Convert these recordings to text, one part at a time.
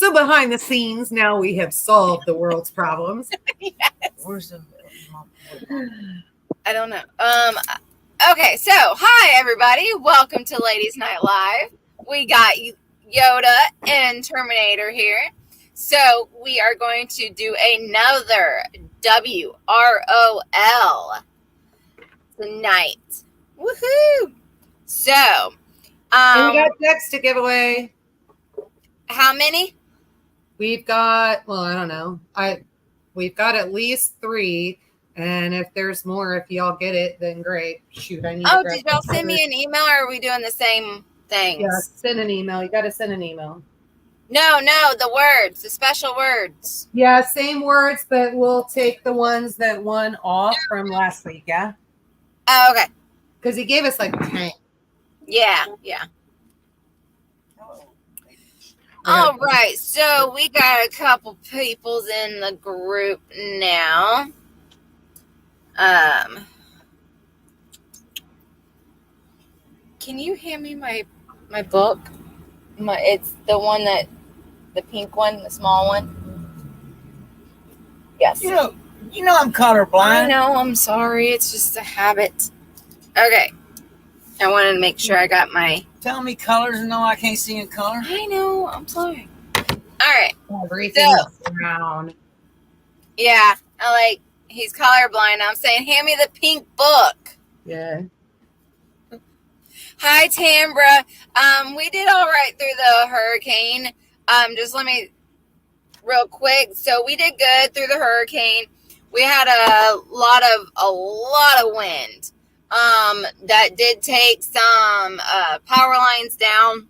So behind the scenes, now we have solved the world's problems. Yes. Where's the? I don't know. Okay, so hi everybody. Welcome to Ladies Night Live. We got Yoda and Terminator here. So we are going to do another WROL tonight. Woohoo! So, And we got decks to give away. how many? We've got, well, I don't know. We've got at least 3. And if there's more, if y'all get it, then great. Shoot, I need to grab Did y'all send me an email or are we doing the same things? Yeah, send an email. You got to send an email. No, the words, the special words. Yeah, same words, but we'll take the ones that won off from last week, yeah? Oh, okay. Because he gave us like 10. Yeah. All right, so we got a couple peoples in the group now. Can you hand me my book? It's the one the pink one, the small one. Yes. You know I'm colorblind. I know. I'm sorry. It's just a habit. Okay. I wanted to make sure I got my. Tell me colors and no, I can't see in color. I know. I'm sorry. All right. Everything is brown. Yeah. He's colorblind. I'm saying, hand me the pink book. Yeah. Hi, Tambra. We did all right through the hurricane. Just let me real quick. So we did good through the hurricane. We had a lot of wind. That did take some power lines down.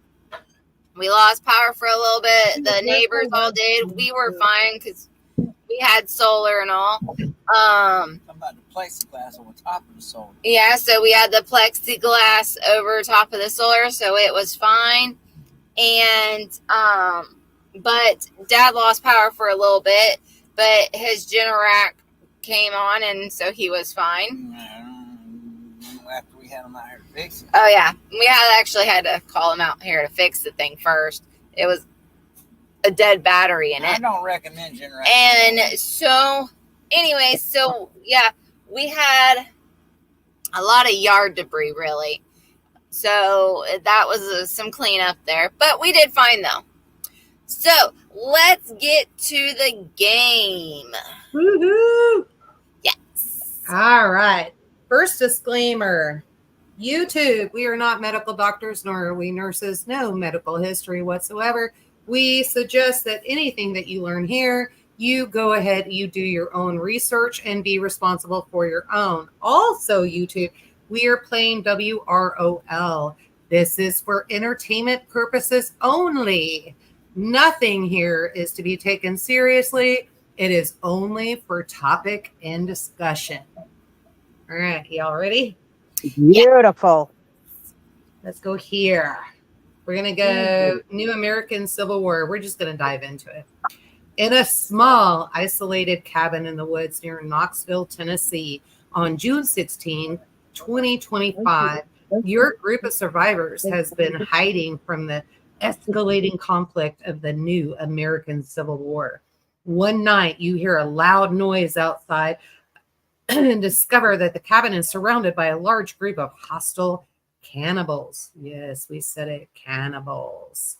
We lost power for a little bit. The neighbors all did. We were fine because we had solar and all. Talking about the plexiglass over top of the solar. Yeah, so we had the plexiglass over top of the solar, so it was fine. And but Dad lost power for a little bit, but his Generac came on, and so he was fine. After we had him out here to fix it. Oh yeah, we actually had to call him out here to fix the thing first. It was a dead battery in it. I don't recommend Generac. And so, anyway, yeah, we had a lot of yard debris, really. So that was some cleanup there, but we did fine though. So let's get to the game. Woohoo! Yes. All right. First disclaimer. YouTube, we are not medical doctors, nor are we nurses. No medical history whatsoever. We suggest that anything that you learn here, you go ahead, you do your own research and be responsible for your own. Also, YouTube, we are playing WROL. This is for entertainment purposes only. Nothing here is to be taken seriously. It is only for topic and discussion. All right, y'all ready? Beautiful. Let's go here. We're going to go New American Civil War. We're just going to dive into it. In a small, isolated cabin in the woods near Knoxville, Tennessee, on June 16, 2025, your group of survivors has been hiding from the escalating conflict of the New American Civil War. One night, you hear a loud noise outside and discover that the cabin is surrounded by a large group of hostile cannibals. Yes, we said it, cannibals.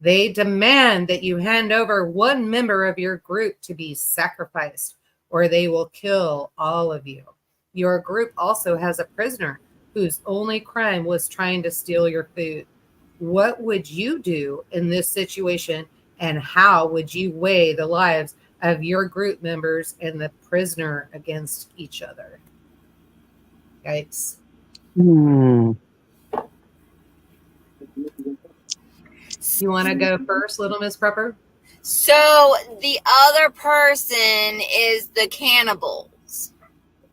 They demand that you hand over one member of your group to be sacrificed, or they will kill all of you. Your group also has a prisoner whose only crime was trying to steal your food. What would you do in this situation, and how would you weigh the lives of your group members and the prisoner against each other? Yikes. Hmm. You want to go first, Little Miss Prepper? So the other person is the cannibals,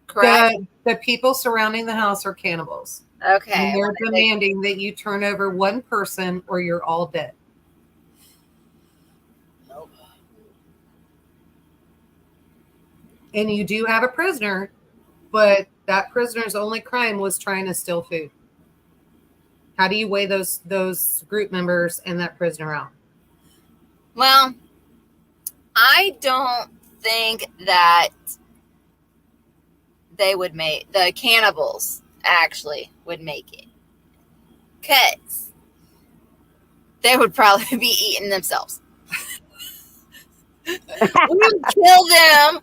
correct? The people surrounding the house are cannibals. Okay. And they're demanding that you turn over one person or you're all dead. Nope. And you do have a prisoner, but that prisoner's only crime was trying to steal food. How do you weigh those group members and that prisoner out? Well, I don't think that they would make, the cannibals actually would make it. Because they would probably be eating themselves. We would kill them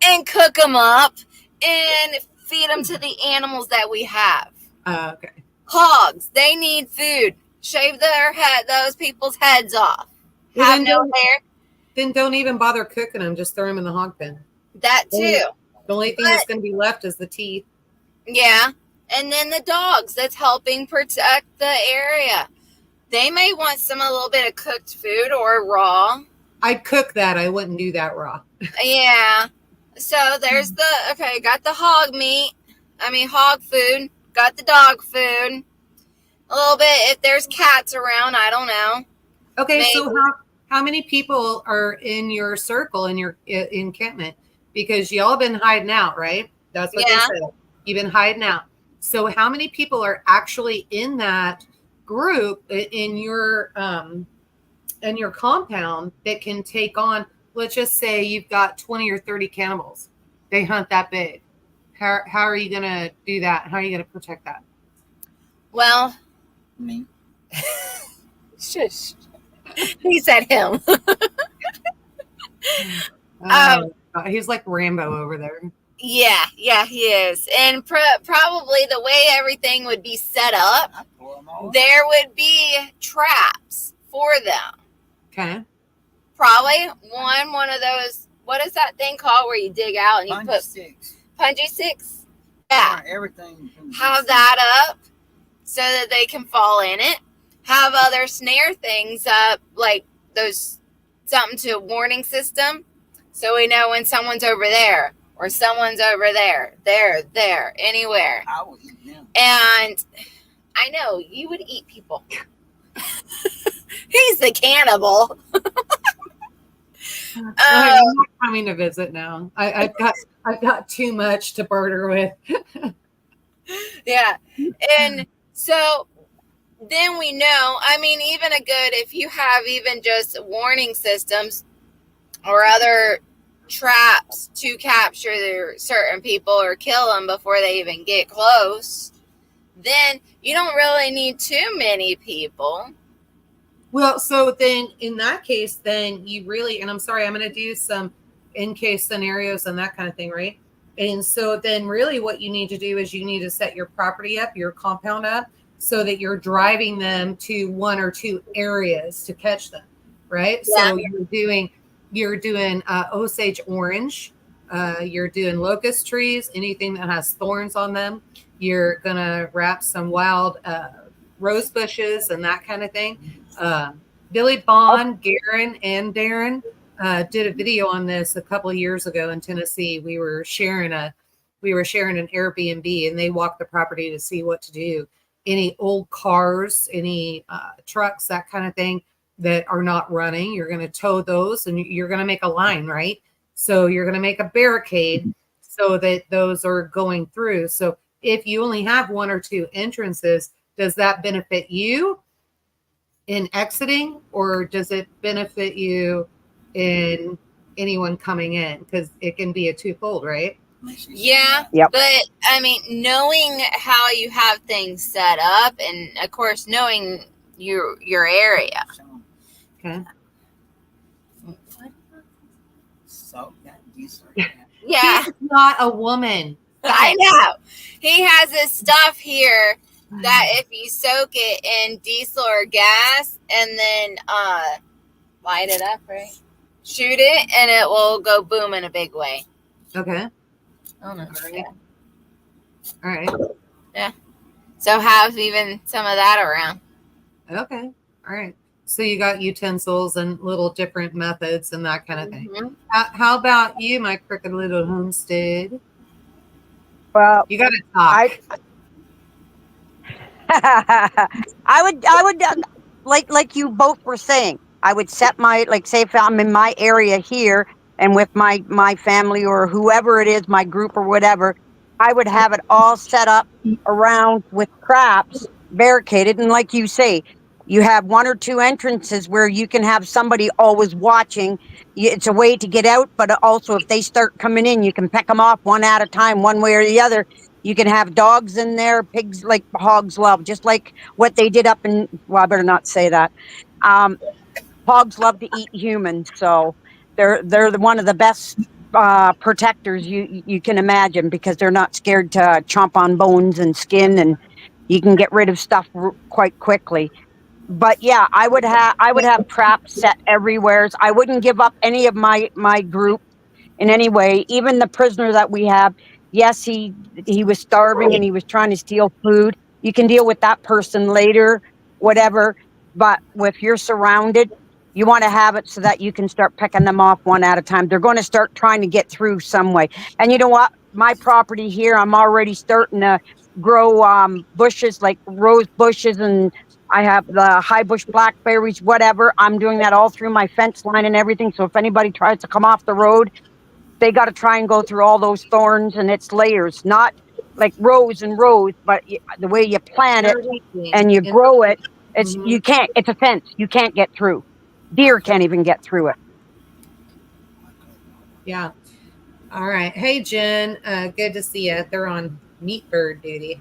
and cook them up and feed them to the animals that we have. Okay. Hogs, they need food. Shave their head, those people's heads off. Well, Have then no don't- hair. Then don't even bother cooking them. Just throw them in the hog pen. That too. The only thing that's going to be left is the teeth. Yeah. And then the dogs that's helping protect the area. They may want a little bit of cooked food or raw. I'd cook that. I wouldn't do that raw. Yeah. So there's got the hog food, got the dog food. A little bit, if there's cats around, I don't know. Okay, Maybe. so how many people are in your circle in your encampment? Because y'all been hiding out, right? That's what Yeah. they said. You've been hiding out. So how many people are actually in that group in your compound that can take on? Let's just say you've got 20 or 30 cannibals. They hunt that big. How are you gonna do that? How are you gonna protect that? Well, Me. shush. He said him. He's like Rambo over there. Yeah, he is. And probably the way everything would be set up, I tore them all. there would be traps for them. Okay. Probably one of those, what is that thing called where you dig out and you Punch put sticks. punji sticks? Yeah. Everything. Have that up so that they can fall in it. Have other snare things up, like those, something to warning system, so we know when someone's over there or someone's over there, there, anywhere. I will eat them. Oh. And I know you would eat people. He's the cannibal. I'm not coming to visit now. I've got too much to barter with. Yeah. And so then we know, even if you have even just warning systems or other traps to capture certain people or kill them before they even get close, then you don't really need too many people. Well, so then in that case, then you really, and I'm sorry, I'm going to do some in case scenarios and that kind of thing, right? And so then really what you need to do is you need to set your property up, your compound up, so that you're driving them to one or two areas to catch them, right? Yeah. So you're doing Osage orange, you're doing locust trees, anything that has thorns on them. You're going to wrap some wild rose bushes and that kind of thing. Billy Bond, Garen, and Darren did a video on this a couple of years ago in Tennessee. We were sharing an Airbnb, and they walked the property to see what to do. Any old cars, any trucks, that kind of thing that are not running, you're going to tow those, and you're going to make a line, right? So you're going to make a barricade so that those are going through. So if you only have one or two entrances, does that benefit you in exiting, or does it benefit you in anyone coming in? Because it can be a twofold, right? Yeah. Yep. But knowing how you have things set up, and of course knowing your area. Okay. So that diesel. Yeah. He's not a woman. I know. He has this stuff here that if you soak it in diesel or gas and then light it up, right? Shoot it, and it will go boom in a big way. Okay. Oh no. All right. So have even some of that around. Okay. All right. So you got utensils and little different methods and that kind of thing. Mhm. How about you, my crooked little homestead? Well, You got to talk. I would like you both were saying, I would set my, like, say if I'm in my area here and with my family or whoever it is, my group or whatever, I would have it all set up around with traps, barricaded. And like you say, You have 1 or 2 entrances where you can have somebody always watching. It's a way to get out, but also if they start coming in, you can pick them off one at a time, one way or the other. You can have dogs in there, pigs, like hogs love, just like what they did up in, well, I better not say that. Hogs love to eat humans, so they're one of the best protectors you can imagine, because they're not scared to chomp on bones and skin, and you can get rid of stuff quite quickly. But yeah, I would have traps set everywhere. I wouldn't give up any of my group in any way. Even the prisoner that we have, yes, he was starving and he was trying to steal food. You can deal with that person later, whatever. But if you're surrounded, you want to have it so that you can start picking them off one at a time. They're going to start trying to get through some way. And you know what? My property here, I'm already starting to grow bushes, like rose bushes, and I have the high bush blackberries, whatever. I'm doing that all through my fence line and everything. So if anybody tries to come off the road, they got to try and go through all those thorns, and it's layers, not like rows and rows, but the way you plant it and you grow it, you can't, it's a fence. You can't get through. Deer can't even get through it. Yeah. All right. Hey, Jen. Good to see you. They're on meat bird duty,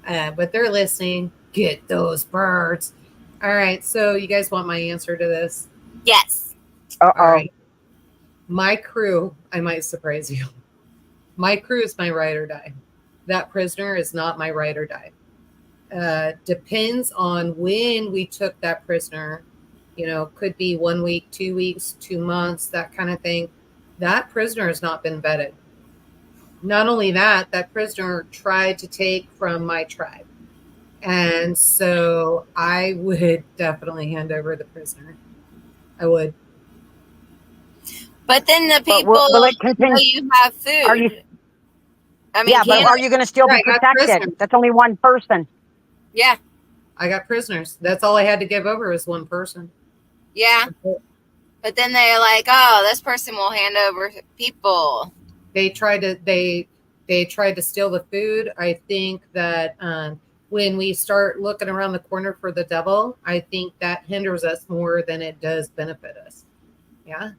but they're listening. Get those birds. All right. So you guys want my answer to this? Yes. Uh-oh. All right. My crew, I might surprise you. My crew is my ride or die. That prisoner is not my ride or die. Depends on when we took that prisoner. You know, could be 1 week, 2 weeks, 2 months, that kind of thing. That prisoner has not been vetted. Not only that, that prisoner tried to take from my tribe. And so I would definitely hand over the prisoner. I would. But then the people will it continue? know you have food. Are you, I mean, yeah, but are you going to still be protected? That's only one person. Yeah. I got prisoners. That's all I had to give over was one person. Yeah. But then they're like, oh, this person will hand over people. They tried to steal the food. I think that when we start looking around the corner for the devil, I think that hinders us more than it does benefit us. Yeah.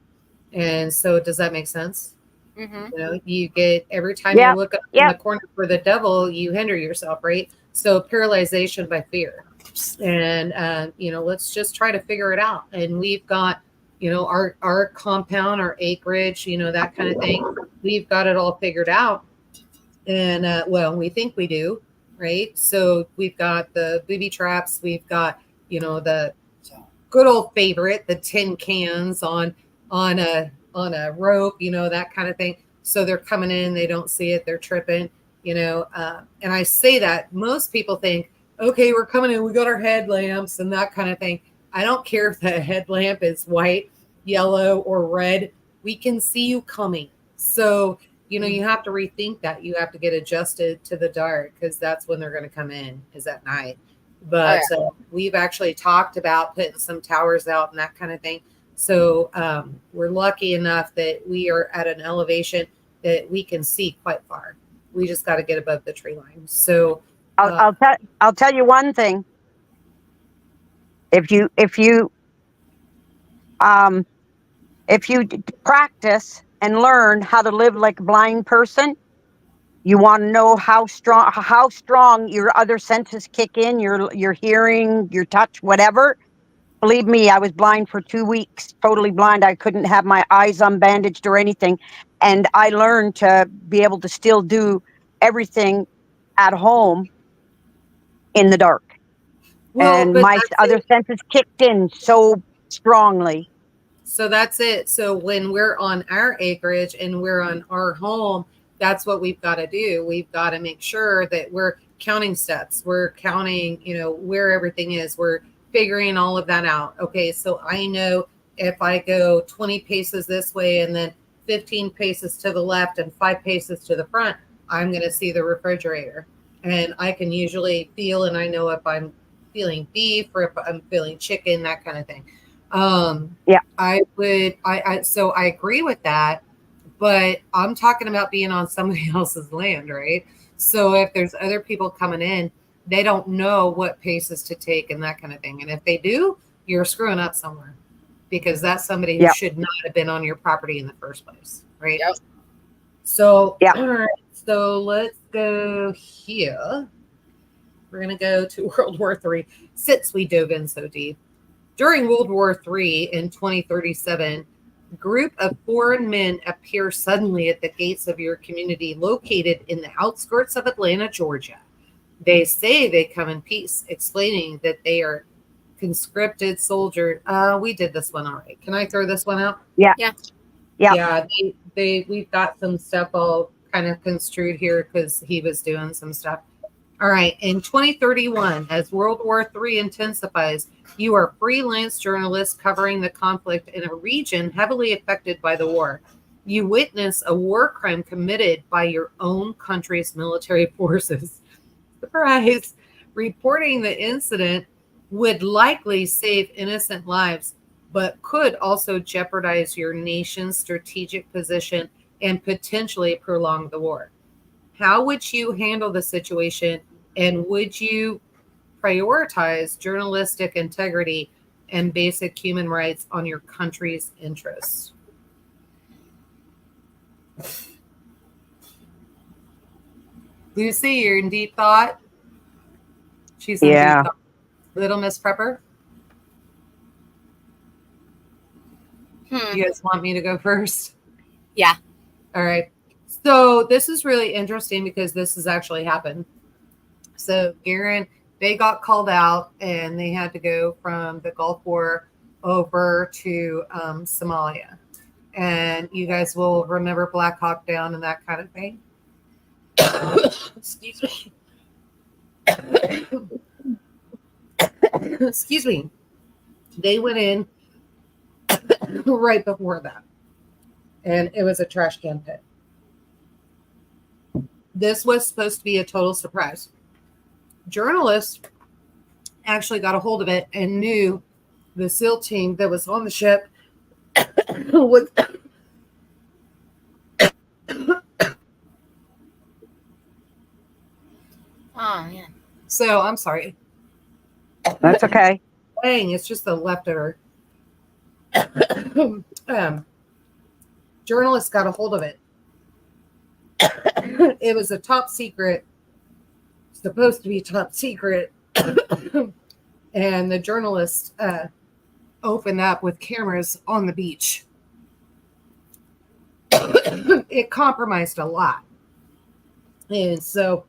And so does that make sense? Mm-hmm. You know, you get, every time you look up in the corner for the devil, you hinder yourself, right? So paralyzation by fear. And, you know, let's just try to figure it out. And we've got, you know, our compound, our acreage, you know, that kind of thing. We've got it all figured out. And, well, we think we do, right? So we've got the booby traps. We've got, you know, the good old favorite, the tin cans on a rope, you know, that kind of thing. So they're coming in, they don't see it, they're tripping, you know. And I say that most people think, okay, we're coming in, we got our headlamps and that kind of thing. I don't care if the headlamp is white, yellow, or red. We can see you coming. So, you know, you have to rethink that. You have to get adjusted to the dark, because that's when they're going to come in, is at night. But we've actually talked about putting some towers out and that kind of thing. So we're lucky enough that we are at an elevation that we can see quite far. We just got to get above the tree line. So I'll tell you one thing. If you practice and learn how to live like a blind person, you want to know how strong your other senses kick in, your hearing, your touch, whatever. Believe me, I was blind for 2 weeks, totally blind. I couldn't have my eyes unbandaged or anything. And I learned to be able to still do everything at home in the dark. Well, and my other senses kicked in so strongly. So that's it. So when we're on our acreage and we're on our home, that's what we've got to do. We've got to make sure that we're counting steps. We're counting, you know, where everything is. We're figuring all of that out. Okay, so I know if I go 20 paces this way and then 15 paces to the left and 5 paces to the front, I'm going to see the refrigerator. And I can usually feel, and I know if I'm feeling beef or if I'm feeling chicken, that kind of thing. So I agree with that, but I'm talking about being on somebody else's land, right? So if there's other people coming in, They don't know what paces to take and that kind of thing. And if they do, you're screwing up somewhere because that's somebody who Yep. should not have been on your property in the first place, right? Yep. So, Yeah. all right, so let's go here. We're going to go to World War III since we dove in so deep. During World War III in 2037, a group of foreign men appear suddenly at the gates of your community located in the outskirts of Atlanta, Georgia. They say they come in peace, explaining that they are conscripted soldiers. We did this one all right. Can I throw this one out? Yeah. Yeah. Yeah, we've got some stuff all kind of construed here because he was doing some stuff. All right. In 2031, as World War III intensifies, you are freelance journalists covering the conflict in a region heavily affected by the war. You witness a war crime committed by your own country's military forces. Surprise! Reporting the incident would likely save innocent lives, but could also jeopardize your nation's strategic position and potentially prolong the war. How would you handle the situation, and would you prioritize journalistic integrity and basic human rights on your country's interests? Lucy, you're in deep thought. She's in Yeah. deep thought. Little Miss Prepper, you guys want me to go first? Yeah. All right. So this is really interesting because this has actually happened. So Garen, they got called out and they had to go from the Gulf War over to Somalia. And you guys will remember Black Hawk Down and that kind of thing. Excuse me. Excuse me. They went in right before that. And it was a trash can pit. This was supposed to be a total surprise. Journalists actually got a hold of it and knew the SEAL team that was on the ship was Oh man. so I'm sorry. That's okay. Dang, it's just the leftover. Journalists got a hold of it. It was a top secret, supposed to be top secret. And the journalists opened up with cameras on the beach. It compromised a lot. And so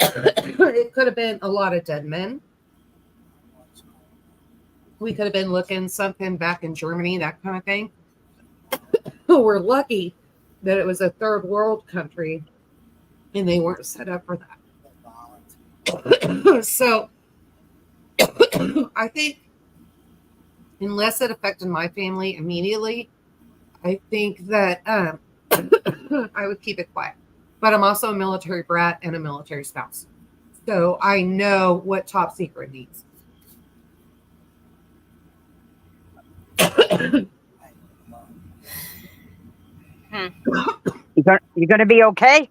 it could have been a lot of dead men. We could have been looking something back in Germany, that kind of thing. We're lucky that it was a third world country and they weren't set up for that. So I think unless it affected my family immediately, I think that I would keep it quiet. But I'm also a military brat and a military spouse. So I know what top secret means. You gonna be okay?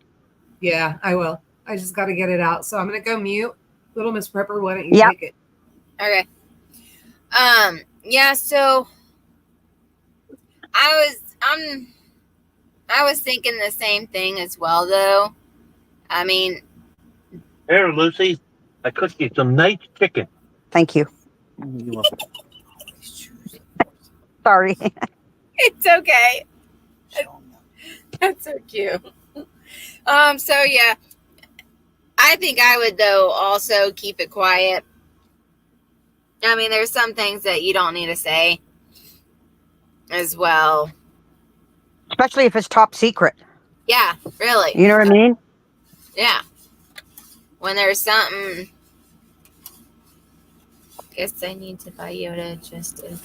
Yeah, I will. I just got to get it out. So I'm going to go mute. Little Miss Prepper, why don't you Yep. take it? Okay. Yeah, so I was thinking the same thing as well though. I mean, Here, Lucy, I cooked you some nice chicken. Thank you. Sorry. it's okay. That's so cute. So yeah, I think I would though also keep it quiet. I mean, there's some things that you don't need to say as well. Especially if it's top secret. Yeah, really. You know what I mean? Yeah. When there's something, guess I need to buy Yoda just to.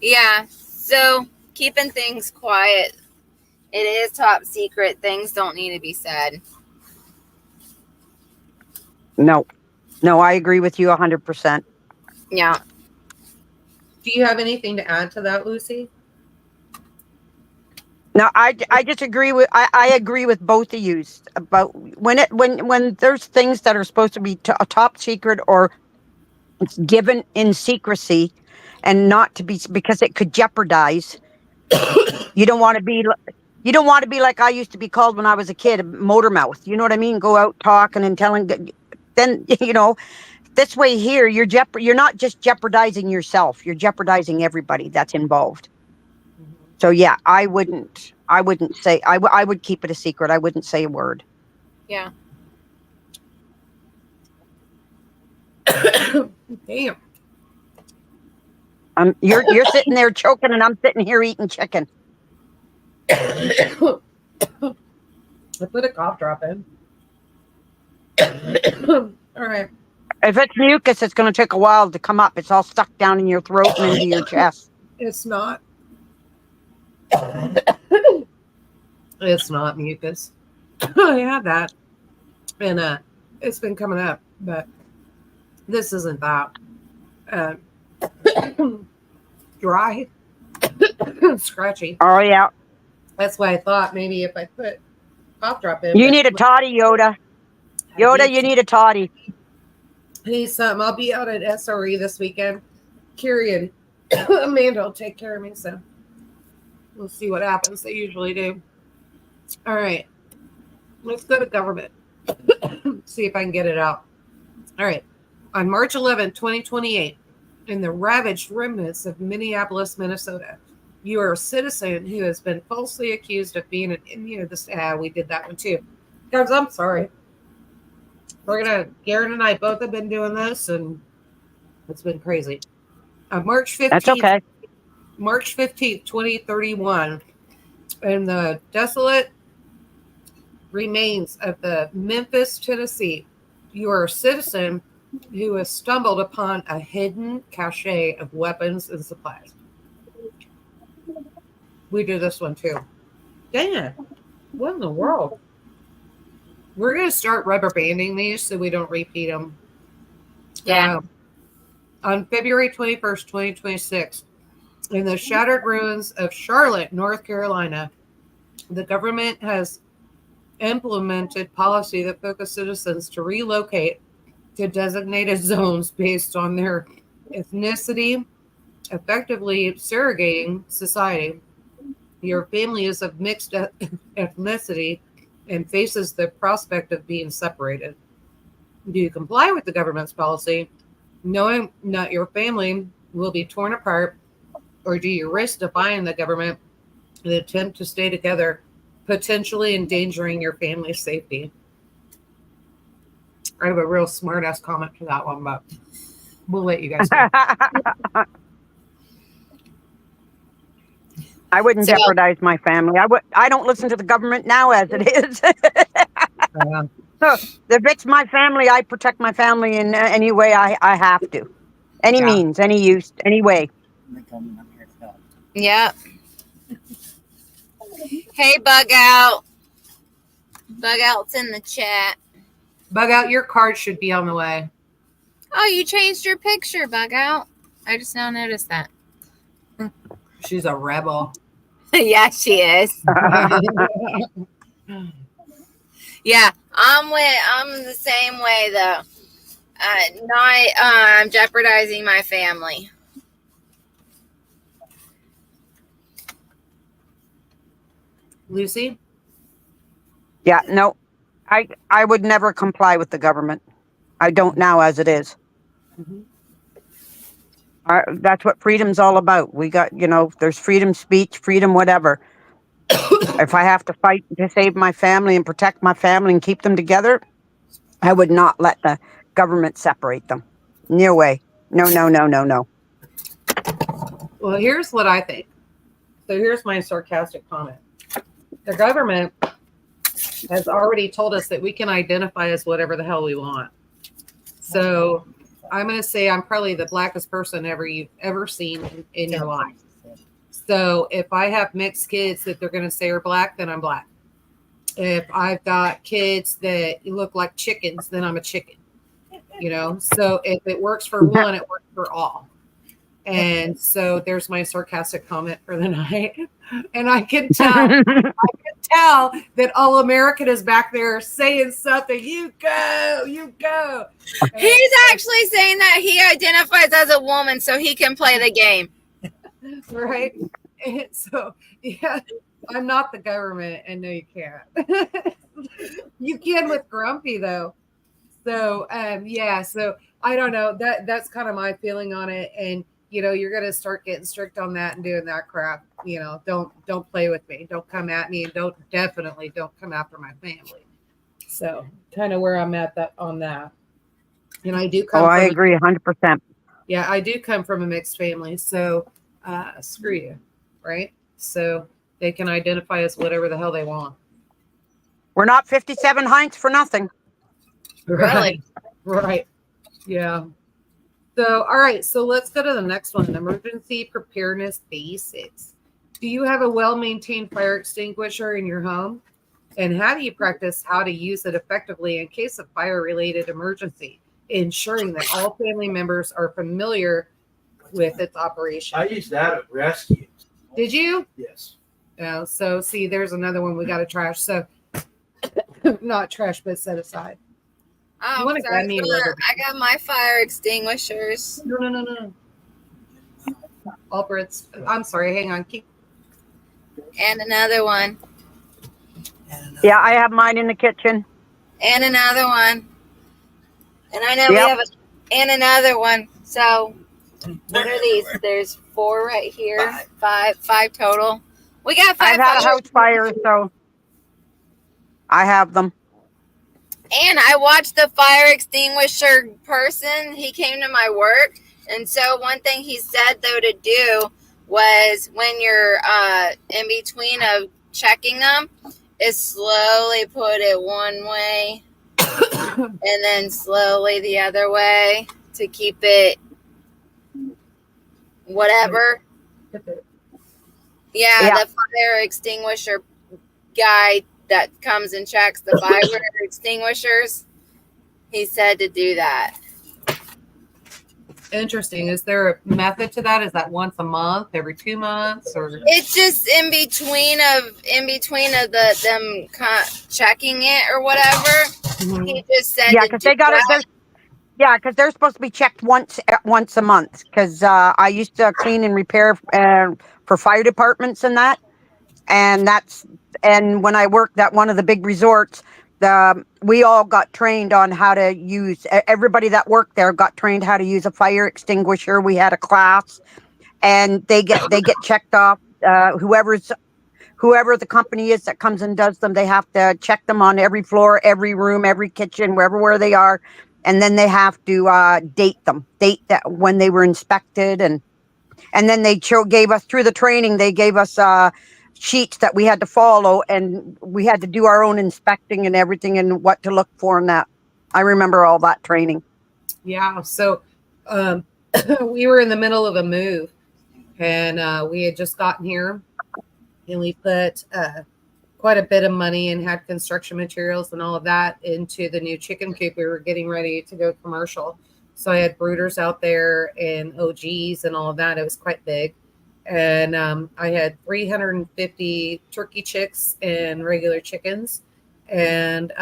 Yeah. So keeping things quiet. It is top secret. Things don't need to be said. No, I agree with you 100%. Yeah. Do you have anything to add to that, Lucy? No, I disagree with I agree with both of you about when there's things that are supposed to be a top secret or it's given in secrecy and not to be because it could jeopardize. You don't want to be you don't want to be like I used to be called when I was a kid, a motor mouth. You know what I mean? Go out talking and telling. Then this way here you're not just jeopardizing yourself. You're jeopardizing everybody that's involved. So yeah, I wouldn't say I would keep it a secret. I wouldn't say a word. Yeah. Damn. You're sitting there choking and I'm sitting here eating chicken. I put a cough drop in. All right. If it's mucus, it's going to take a while to come up. It's all stuck down in your throat and into your chest. It's not. It's not mucus. I had that. And it's been coming up, but this isn't that. Dry. Scratchy. Oh, yeah. That's why I thought maybe if I put cough drop in. You need a toddy, Yoda. Yoda, you need a toddy. I need something. I'll be out at SRE this weekend. Carrie and Amanda will take care of me, so we'll see what happens. They usually do. All right. Let's go to government. See if I can get it out. All right. On March 11, 2028, in the ravaged remnants of Minneapolis, Minnesota, you are a citizen who has been falsely accused of being an Indian of the we did that one too. Guys, I'm sorry. Garen and I both have been doing this, and it's been crazy. March 15th. That's okay. March 15th, 2031, in the desolate remains of the Memphis, Tennessee, you are a citizen who has stumbled upon a hidden cache of weapons and supplies. We did this one too. Dang it. What in the world? We're going to start rubber banding these so we don't repeat them. Yeah. On February 21st, 2026, in the shattered ruins of Charlotte, North Carolina, the government has implemented policy that focuses citizens to relocate to designated zones based on their ethnicity, effectively surrogating society. Your family is of mixed ethnicity and faces the prospect of being separated. Do you comply with the government's policy, knowing that your family will be torn apart, or do you risk defying the government in an attempt to stay together, potentially endangering your family's safety? I have a real smart-ass comment to that one, but we'll let you guys know. I wouldn't jeopardize my family. I don't listen to the government now as it is. So if it's my family, I protect my family in any way I have to. Any means, any use, any way. Yeah. Hey, Bug Out. Bug Out's in the chat. Bug Out, your card should be on the way. Oh, you changed your picture, Bug Out. I just now noticed that. She's a rebel. Yeah, she is. Yeah, I'm the same way though. Not jeopardizing my family. Lucy? Yeah, no. I would never comply with the government. I don't now as it is. Mm-hmm. That's what freedom's all about. We got, there's freedom speech, freedom whatever. If I have to fight to save my family and protect my family and keep them together, I would not let the government separate them. No way. No. Well, here's what I think. So here's my sarcastic comment. The government has already told us that we can identify as whatever the hell we want. So I'm going to say I'm probably the blackest person you've ever seen in your life. So if I have mixed kids that they're going to say are black, then I'm black. If I've got kids that look like chickens, then I'm a chicken. So if it works for one, it works for all. And so there's my sarcastic comment for the night. And I can tell that All American is back there saying something. You go, you go. He's actually saying that he identifies as a woman so he can play the game. Right? And so, yeah, I'm not the government, and no, you can't. You can with Grumpy, though. So, yeah, so I don't know. That's kind of my feeling on it. And, you know, you're going to start getting strict on that and doing that crap. You know, don't play with me. Don't come at me, and definitely don't come after my family. So, kind of where I'm at on that. And I do come I agree 100%. Yeah, I do come from a mixed family, so screw you, right? So they can identify as whatever the hell they want. We're not 57 Heinz for nothing. Really? Right. Yeah. So, all right. So let's go to the next one. Emergency preparedness basics. Do you have a well-maintained fire extinguisher in your home? And how do you practice how to use it effectively in case of fire-related emergency, ensuring that all family members are familiar with its operation? I used that at rescue. Did you? Yes. Oh, so see, there's another one we got to trash. So not trash, but set aside. Oh, You wanna sorry, grab me a rubber I got my fire extinguishers. No. All Brits. I'm sorry. Hang on. Keep. And another one. Yeah, I have mine in the kitchen. And another one. And I know Yep. we have and another one. So what are these? There's 4 right here. Five total. We got 5 I've had a fires. house fire, so I have them. And I watched the fire extinguisher person. He came to my work. And so one thing he said, though, to do was when you're in between of checking them, is slowly put it one way and then slowly the other way to keep it whatever. Yeah, the fire extinguisher guy that comes and checks the fire extinguishers, he said to do that. Interesting. Is there a method to that? Is that once a month, every 2 months, or? It's just in between of them checking it or whatever. Mhm. He just said, Yeah, because they got it. Yeah, because they're supposed to be checked once a month. Because I used to clean and repair for fire departments and that, and when I worked at one of the big resorts, we all got trained on how to use. Everybody that worked there got trained how to use a fire extinguisher. We had a class, and they get checked off. Whoever the company is that comes and does them, they have to check them on every floor, every room, every kitchen, where they are. And then they have to date that when they were inspected. And then they gave us, through the training, they gave us sheets that we had to follow. And we had to do our own inspecting and everything and what to look for and that. I remember all that training. Yeah. So we were in the middle of a move. And we had just gotten here. And we put quite a bit of money and had construction materials and all of that into the new chicken coop. We were getting ready to go commercial. So I had brooders out there and OGs and all of that. It was quite big. And I had 350 turkey chicks and regular chickens. And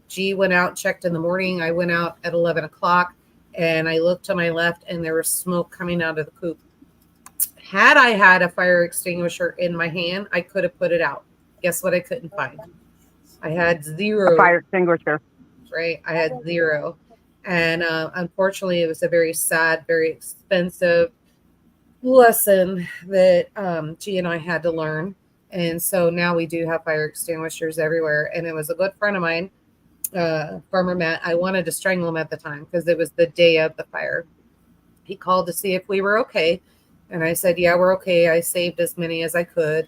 G went out and checked in the morning. I went out at 11 o'clock and I looked to my left and there was smoke coming out of the coop. Had I had a fire extinguisher in my hand, I could have put it out. Guess what I couldn't find? I had zero. A fire extinguisher. Right? I had zero. And unfortunately, it was a very sad, very expensive lesson that G and I had to learn. And so now we do have fire extinguishers everywhere. And it was a good friend of mine, Farmer Matt. I wanted to strangle him at the time because it was the day of the fire. He called to see if we were okay. And I said, yeah, we're okay. I saved as many as I could.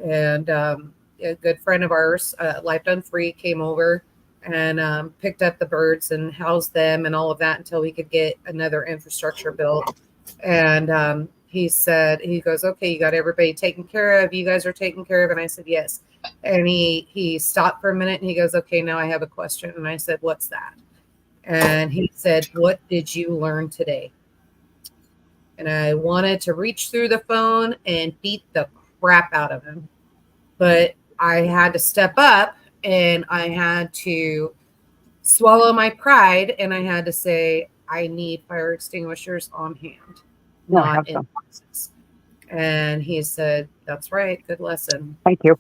And a good friend of ours, Life Done Free, came over and picked up the birds and housed them and all of that until we could get another infrastructure built. And he goes, okay, you got everybody taken care of. You guys are taken care of. And I said, yes. And he stopped for a minute and he goes, okay, now I have a question. And I said, what's that? And he said, what did you learn today? and I wanted to reach through the phone and beat the crap out of him. But I had to step up and I had to swallow my pride and I had to say, I need fire extinguishers on hand, No, I not have in some. boxes. And he said, that's right. Good lesson. Thank you.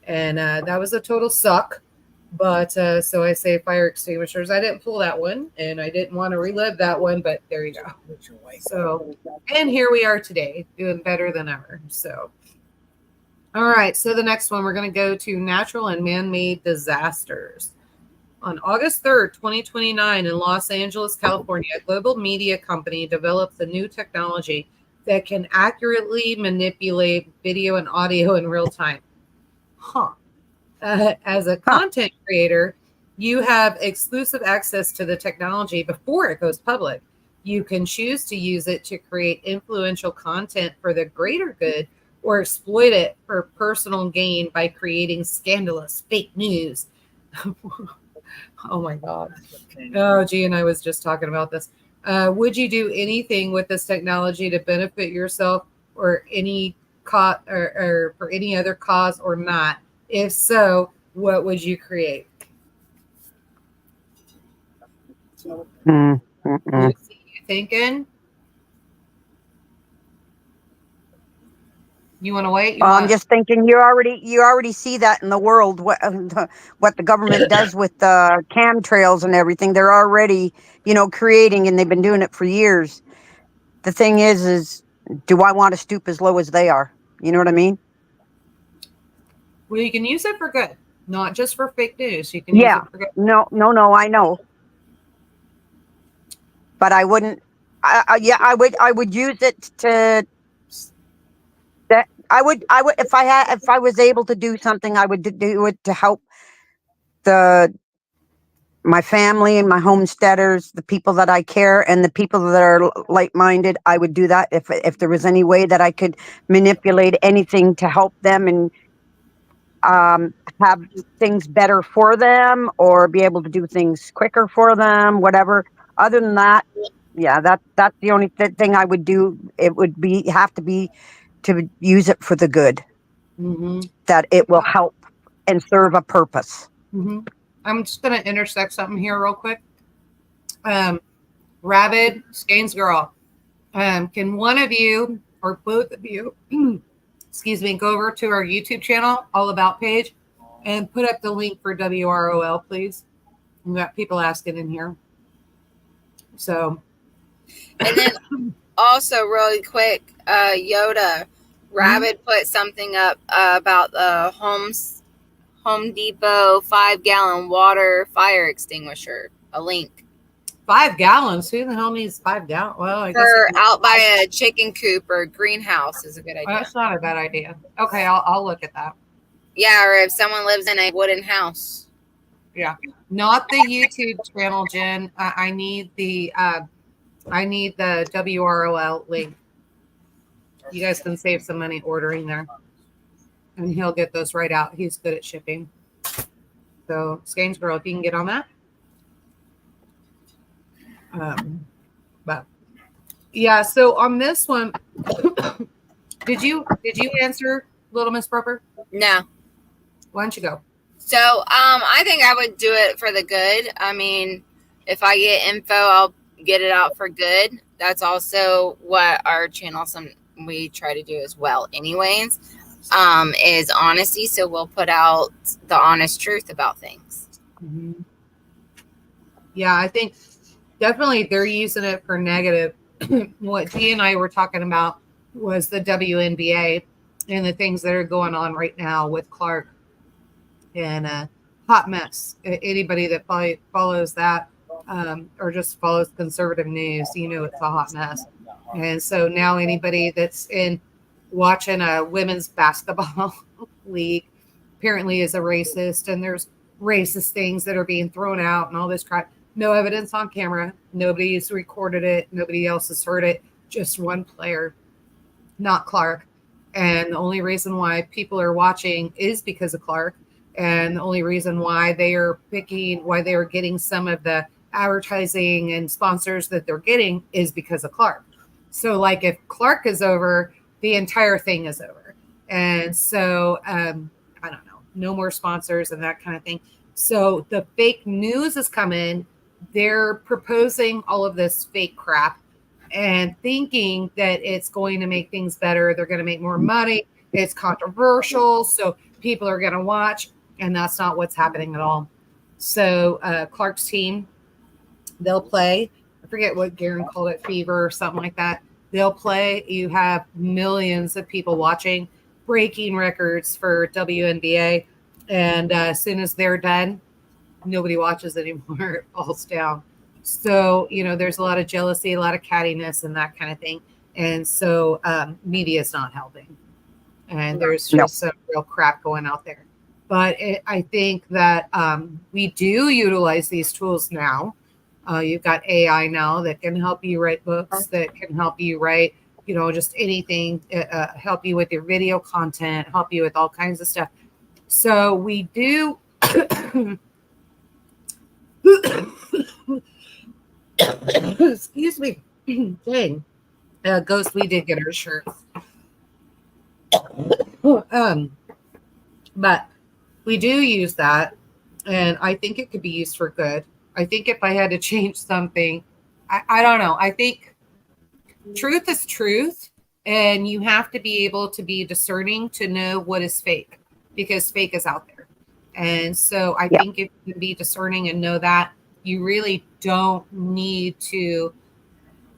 And that was a total suck. But so I say fire extinguishers. I didn't pull that one and I didn't want to relive that one, but there you go. So, and here we are today doing better than ever. So, all right. So the next one, we're going to go to natural and man-made disasters. On August 3rd, 2029, in Los Angeles, California, a global media company developed a new technology that can accurately manipulate video and audio in real time. As a content creator, you have exclusive access to the technology before it goes public. You can choose to use it to create influential content for the greater good or exploit it for personal gain by creating scandalous fake news. Oh my God. Oh, G and I was just talking about this. Would you do anything with this technology to benefit yourself or any or for any other cause or not? If so, what would you create? You thinking? You want to wait? I'm just thinking you already see that in the world what the government does with the chemtrails and everything. They're already creating, and they've been doing it for years. The thing is do I want to stoop as low as they are? You know what I mean? Well, you can use it for good, not just for fake news. You can use it for good. No, I know, but I wouldn't. I would use it to. That I would if I was able to do something, I would do it to help my family and my homesteaders, the people that I care, and the people that are like-minded. I would do that if there was any way that I could manipulate anything to help them and have things better for them, or be able to do things quicker for them, whatever. Other than that, yeah, that's the only thing I would do. It would have to be to use it for the good, that it will help and serve a purpose. I'm just going to intersect something here real quick. Rabid, Skane's girl, can one of you or both of you, excuse me, go over to our YouTube channel, All About page, and put up the link for WROL, please? We've got people asking in here. So. And then also really quick, Yoda, Rabbit put something up about the Home Depot 5-gallon water fire extinguisher. A link. 5 gallons? Who the hell needs 5 gallons? Well, I guess out by a chicken coop or greenhouse is a good idea. That's not a bad idea. Okay, I'll look at that. Yeah, or if someone lives in a wooden house. Yeah, not the YouTube channel, Jen. I need the WROL link. You guys can save some money ordering there, and he'll get those right out. He's good at shipping. So, Skane's girl, if you can get on that. But yeah, so on this one, did you answer, Little Miss Proper? No. Why don't you go? So, I think I would do it for the good. I mean, if I get info, I'll get it out for good. That's also what our channel we try to do as well anyways, is honesty. So we'll put out the honest truth about things. Yeah, I think definitely they're using it for negative. What G and I were talking about was the WNBA and the things that are going on right now with Clark and hot mess. Anybody that follows that or just follows conservative news, it's a hot mess. And so now anybody that's watching a women's basketball league apparently is a racist, and there's racist things that are being thrown out and all this crap. No evidence on camera. Nobody's recorded it. Nobody else has heard it. Just one player, not Clark. And the only reason why people are watching is because of Clark. And the only reason why they are getting some of the advertising and sponsors that they're getting is because of Clark. So like if Clark is over, the entire thing is over. And so I don't know, no more sponsors and that kind of thing. So the fake news is coming. They're proposing all of this fake crap and thinking that it's going to make things better. They're going to make more money. It's controversial, so people are going to watch, and that's not what's happening at all. So Clark's team, they'll play. I forget what Garen called it, fever or something like that. They'll play. You have millions of people watching, breaking records for WNBA. And as soon as they're done, nobody watches anymore. It falls down. So, there's a lot of jealousy, a lot of cattiness and that kind of thing. And so media is not helping. And there's just some real crap going out there. But I think that we do utilize these tools now. You've got AI now that can help you write books, that can help you write, just anything, help you with your video content, help you with all kinds of stuff. So we do. Excuse me. Dang. Ghost, we did get our shirt. But we do use that, and I think it could be used for good. I think if I had to change something, I don't know. I think truth is truth, and you have to be able to be discerning to know what is fake, because fake is out there. And so I think if you can be discerning and know that, you really don't need to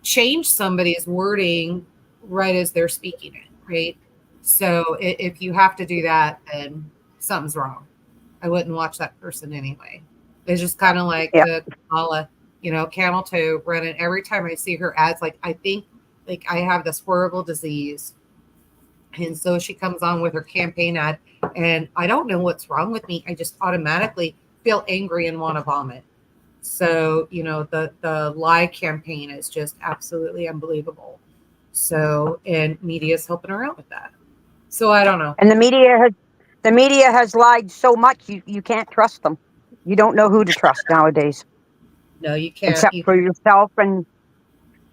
change somebody's wording right as they're speaking it, right? So if you have to do that, then something's wrong. I wouldn't watch that person anyway. It's just kind of like the Kamala, camel toe running. Every time I see her ads, like I think like I have this horrible disease. And so she comes on with her campaign ad, and I don't know what's wrong with me. I just automatically feel angry and want to vomit. So, the lie campaign is just absolutely unbelievable. So, and media is helping her out with that. So I don't know. And the media has lied so much you can't trust them. You don't know who to trust nowadays. No, you can't. Except for yourself, and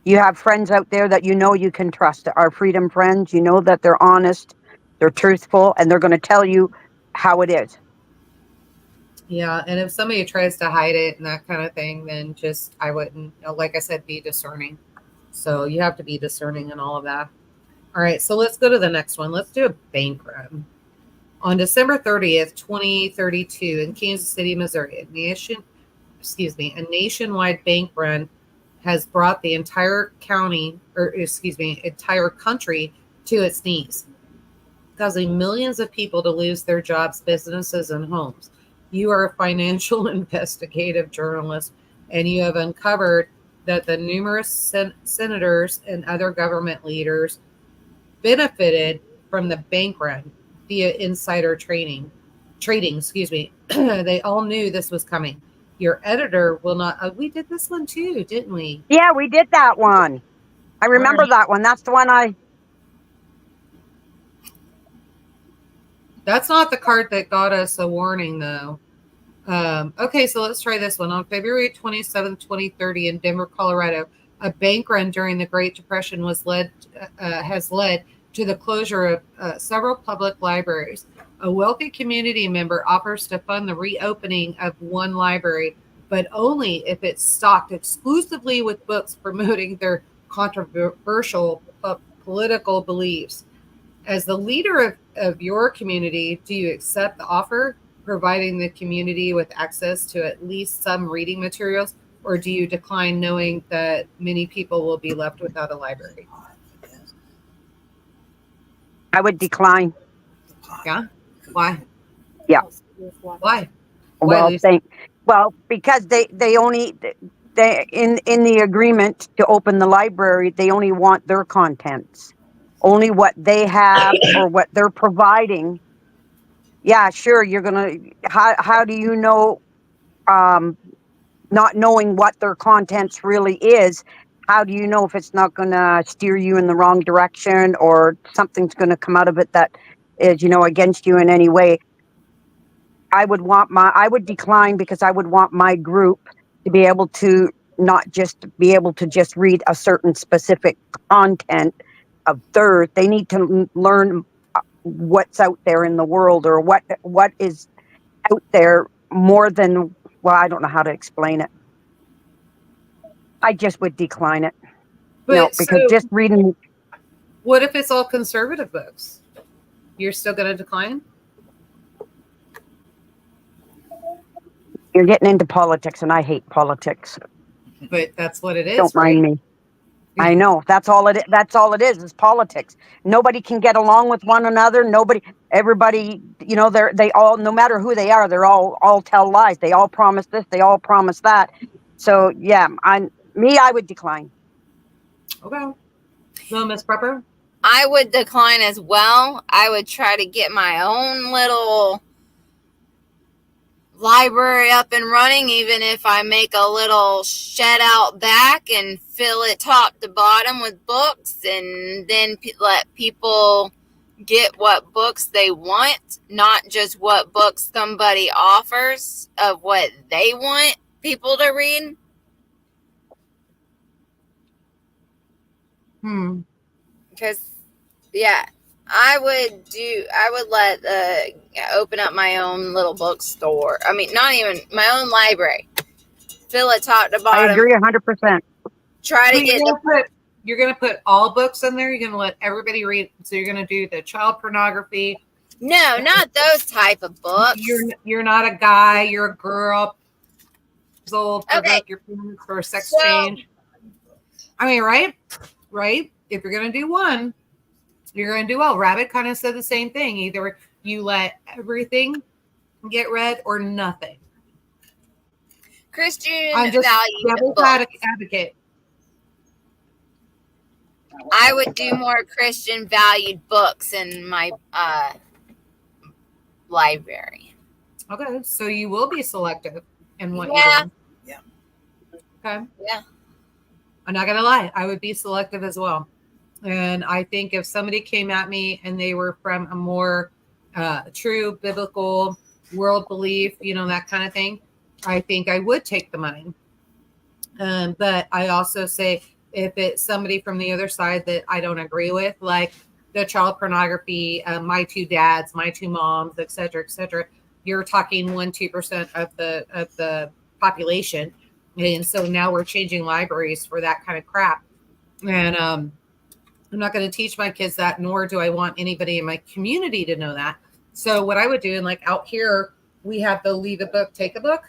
you have friends out there that you can trust. Our freedom friends, that they're honest, they're truthful, and they're going to tell you how it is. Yeah, and if somebody tries to hide it and that kind of thing, then I wouldn't, like I said, be discerning. So you have to be discerning in all of that. All right, so let's go to the next one. Let's do a bank run. On December 30th, 2032, in Kansas City, Missouri, a nationwide bank run has brought the entire country to its knees, causing millions of people to lose their jobs, businesses, and homes. You are a financial investigative journalist, and you have uncovered that the numerous senators and other government leaders benefited from the bank run via insider trading. They all knew this was coming. Your editor will not. We did this one too, didn't we? Yeah, we did that one. I remember that one. That's the one That's not the card that got us a warning, though. Okay, so let's try this one. On February 27th, 2030, in Denver, Colorado, a bank run during the Great Depression has led to the closure of several public libraries. A wealthy community member offers to fund the reopening of one library, but only if it's stocked exclusively with books promoting their controversial political beliefs. As the leader of your community, do you accept the offer, providing the community with access to at least some reading materials, or do you decline, knowing that many people will be left without a library? I would decline. Yeah? Why? Yeah. Why? Well, because they in the agreement to open the library, they only want their contents, only what they have or what they're providing. Yeah, sure. You're gonna. How do you know? Not knowing what their contents really is, how do you know if it's not going to steer you in the wrong direction, or something's going to come out of it that is, against you in any way? I would decline, because I would want my group to be able to not just be able to just read a certain specific content of theirs. They need to learn what's out there in the world, or what is out there more than, well, I don't know how to explain it. I just would decline it. No, But because so just reading, what if it's all conservative books? You're still going to decline? you're getting into politics, and I hate politics. But that's what it is, Don't mind right? me. I know, that's all it is politics. Nobody can get along with one another. Everybody, they all, no matter who they are, they're all tell lies. They all promise this, they all promise that. So yeah, I would decline. Okay. No, Miss Prepper? I would decline as well. I would try to get my own little library up and running, even if I make a little shed out back and fill it top to bottom with books, and then let people get what books they want, not just what books somebody offers of what they want people to read. Because, yeah, I would open up my own little bookstore. I mean, not even my own library. Fill it top to bottom. I agree 100%. Try to You're gonna put all books in there. You're gonna let everybody read. So you're gonna do the child pornography. No, not those type of books. You're not a guy. You're a girl. Old for Okay. your parents for a sex So- change. I mean, right? If you're gonna do one, you're gonna do well. Rabbit kind of said the same thing. Either you let everything get read or nothing. Christian I'm just valued devil's books. advocate. I would do more Christian valued books in my library. Okay, so you will be selective in what Yeah. you do. Yeah. Okay. Yeah. I'm not gonna lie, I would be selective as well. And I think if somebody came at me and they were from a more true biblical world belief, that kind of thing, I think I would take the money. But I also say, if it's somebody from the other side that I don't agree with, like the child pornography, my two dads, my two moms, et cetera, you're talking 1-2% of the population. And so now we're changing libraries for that kind of crap. And I'm not going to teach my kids that, nor do I want anybody in my community to know that. So what I would do, and like out here, we have the leave a book, take a book.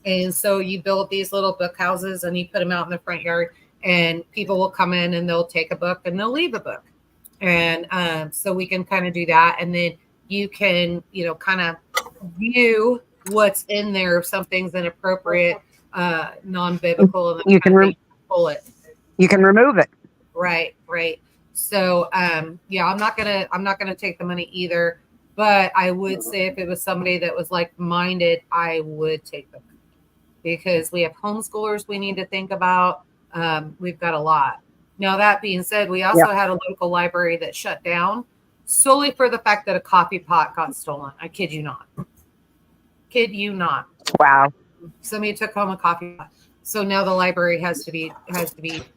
And so you build these little book houses and you put them out in the front yard, and people will come in and they'll take a book and they'll leave a book. And so we can kind of do that. And then you can, kind of view what's in there. If something's inappropriate, non-biblical, and You can pull it. You can remove it. Right. So, yeah, I'm not gonna take the money either. But I would say if it was somebody that was like-minded, I would take them, because we have homeschoolers we need to think about. We've got a lot. Now, that being said, we also had a local library that shut down solely for the fact that a coffee pot got stolen. I kid you not. Wow. Somebody took home a coffee pot. So now the library has to be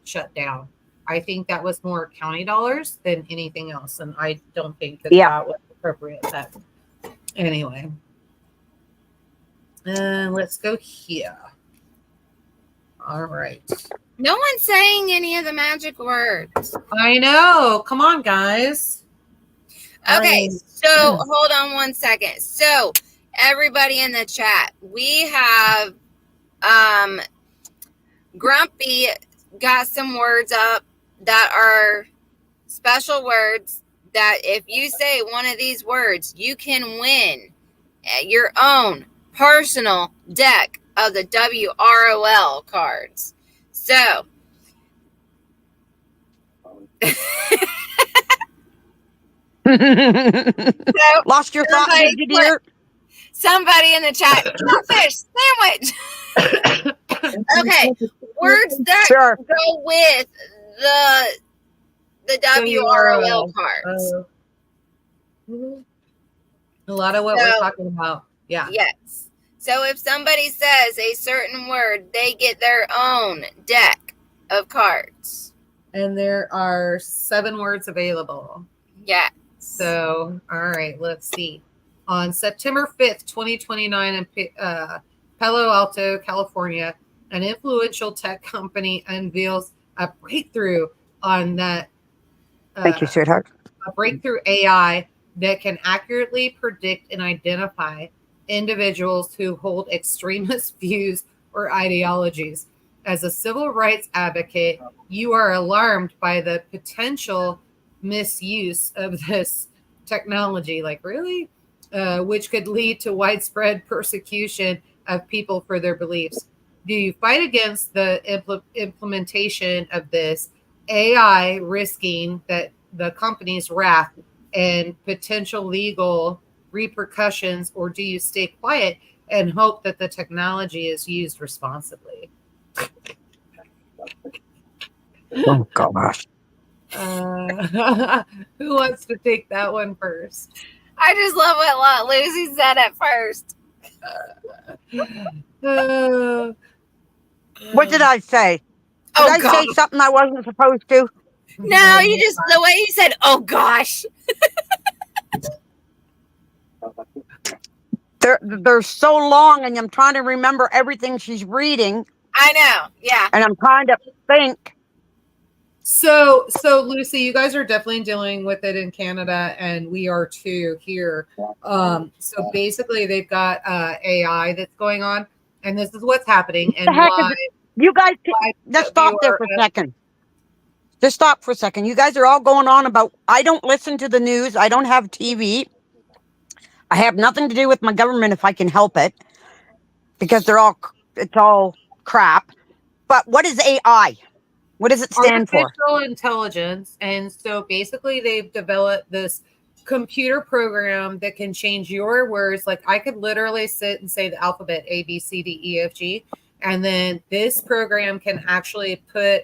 shut down. I think that was more county dollars than anything else, and I don't think that was appropriate. But anyway, let's go here. All right. No one's saying any of the magic words. I know. Come on, guys. Okay, so hold on one second. So everybody in the chat, we have Grumpy got some words up that are special words that if you say one of these words, you can win your own personal deck of the WROL cards. So Lost your thought, dear. Somebody in the chat, catfish sandwich. Okay, words that go with the WROL cards. A lot of what we're talking about. Yeah. Yes. So if somebody says a certain word, they get their own deck of cards. And there are 7 words available. Yes. So, all right, let's see. On September 5th, 2029, in Palo Alto, California, an influential tech company unveils a breakthrough on that. Thank you, sweetheart. A breakthrough AI that can accurately predict and identify individuals who hold extremist views or ideologies. As a civil rights advocate, you are alarmed by the potential misuse of this technology. Like, really? Which could lead to widespread persecution of people for their beliefs. Do you fight against the implementation of this AI, risking that the company's wrath and potential legal repercussions, or do you stay quiet and hope that the technology is used responsibly? Oh gosh. Who wants to take that one first? I just love what Lucy said at first. What did I say? Did I say something I wasn't supposed to? No, you just, the way you said, oh gosh. They're so long, and I'm trying to remember everything she's reading. I know. Yeah. And I'm trying to think. So Lucy, you guys are definitely dealing with it in Canada, and we are too here. So basically, they've got AI that's going on, and this is what's happening. And why? You guys, just stop there for a second. Just stop for a second. You guys are all going on about, I don't listen to the news. I don't have TV. I have nothing to do with my government if I can help it, because it's all crap. But what is AI? What does it stand for? Artificial intelligence. And so basically they've developed this computer program that can change your words. Like, I could literally sit and say the alphabet A, B, C, D, E, F, G. And then this program can actually put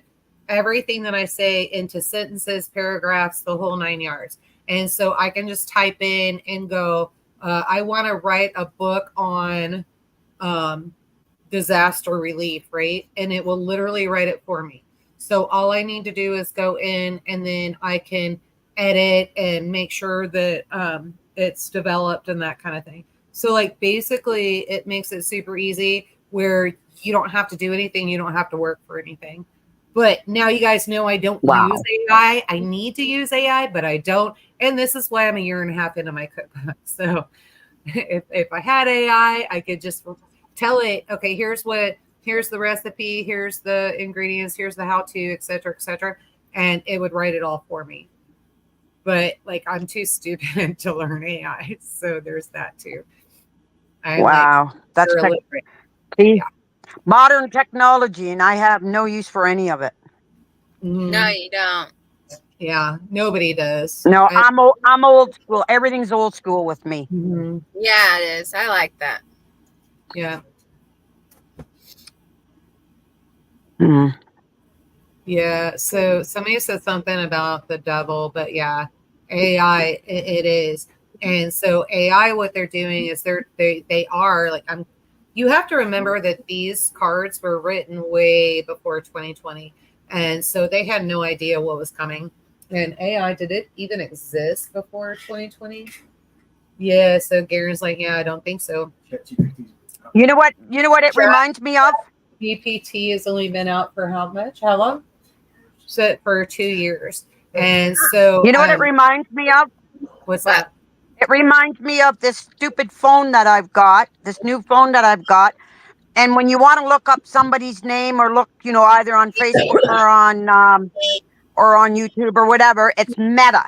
everything that I say into sentences, paragraphs, the whole 9 yards. And so I can just type in and go, I want to write a book on disaster relief, right? And it will literally write it for me. So all I need to do is go in, and then I can edit and make sure that it's developed and that kind of thing. So like, basically it makes it super easy where you don't have to do anything. You don't have to work for anything. But now you guys know I don't use AI. I need to use AI, but I don't. And this is why I'm 1.5 years into my cookbook. So if I had AI, I could just tell it, okay, here's the recipe, here's the ingredients, here's the how-to, et cetera, and it would write it all for me. But like, I'm too stupid to learn AI, so there's that too. That's modern technology, and I have no use for any of it. No, you don't. Yeah, nobody does. No, I'm old school. Everything's old school with me. Mm-hmm. Yeah, it is. I like that. Yeah. Mm. Yeah. So somebody said something about the devil, but yeah, AI it is. And so AI, what they're doing is they are like, you have to remember that these cards were written way before 2020. And so they had no idea what was coming. And AI, did it even exist before 2020? Yeah. So Garen's like, yeah, I don't think so. You know what it reminds me of? GPT has only been out for how much? How long? So for 2 years. And so you know what it reminds me of? What's that? It reminds me of this stupid phone that I've got, this new phone that I've got. And when you want to look up somebody's name or look, either on Facebook or on YouTube or whatever, it's Meta.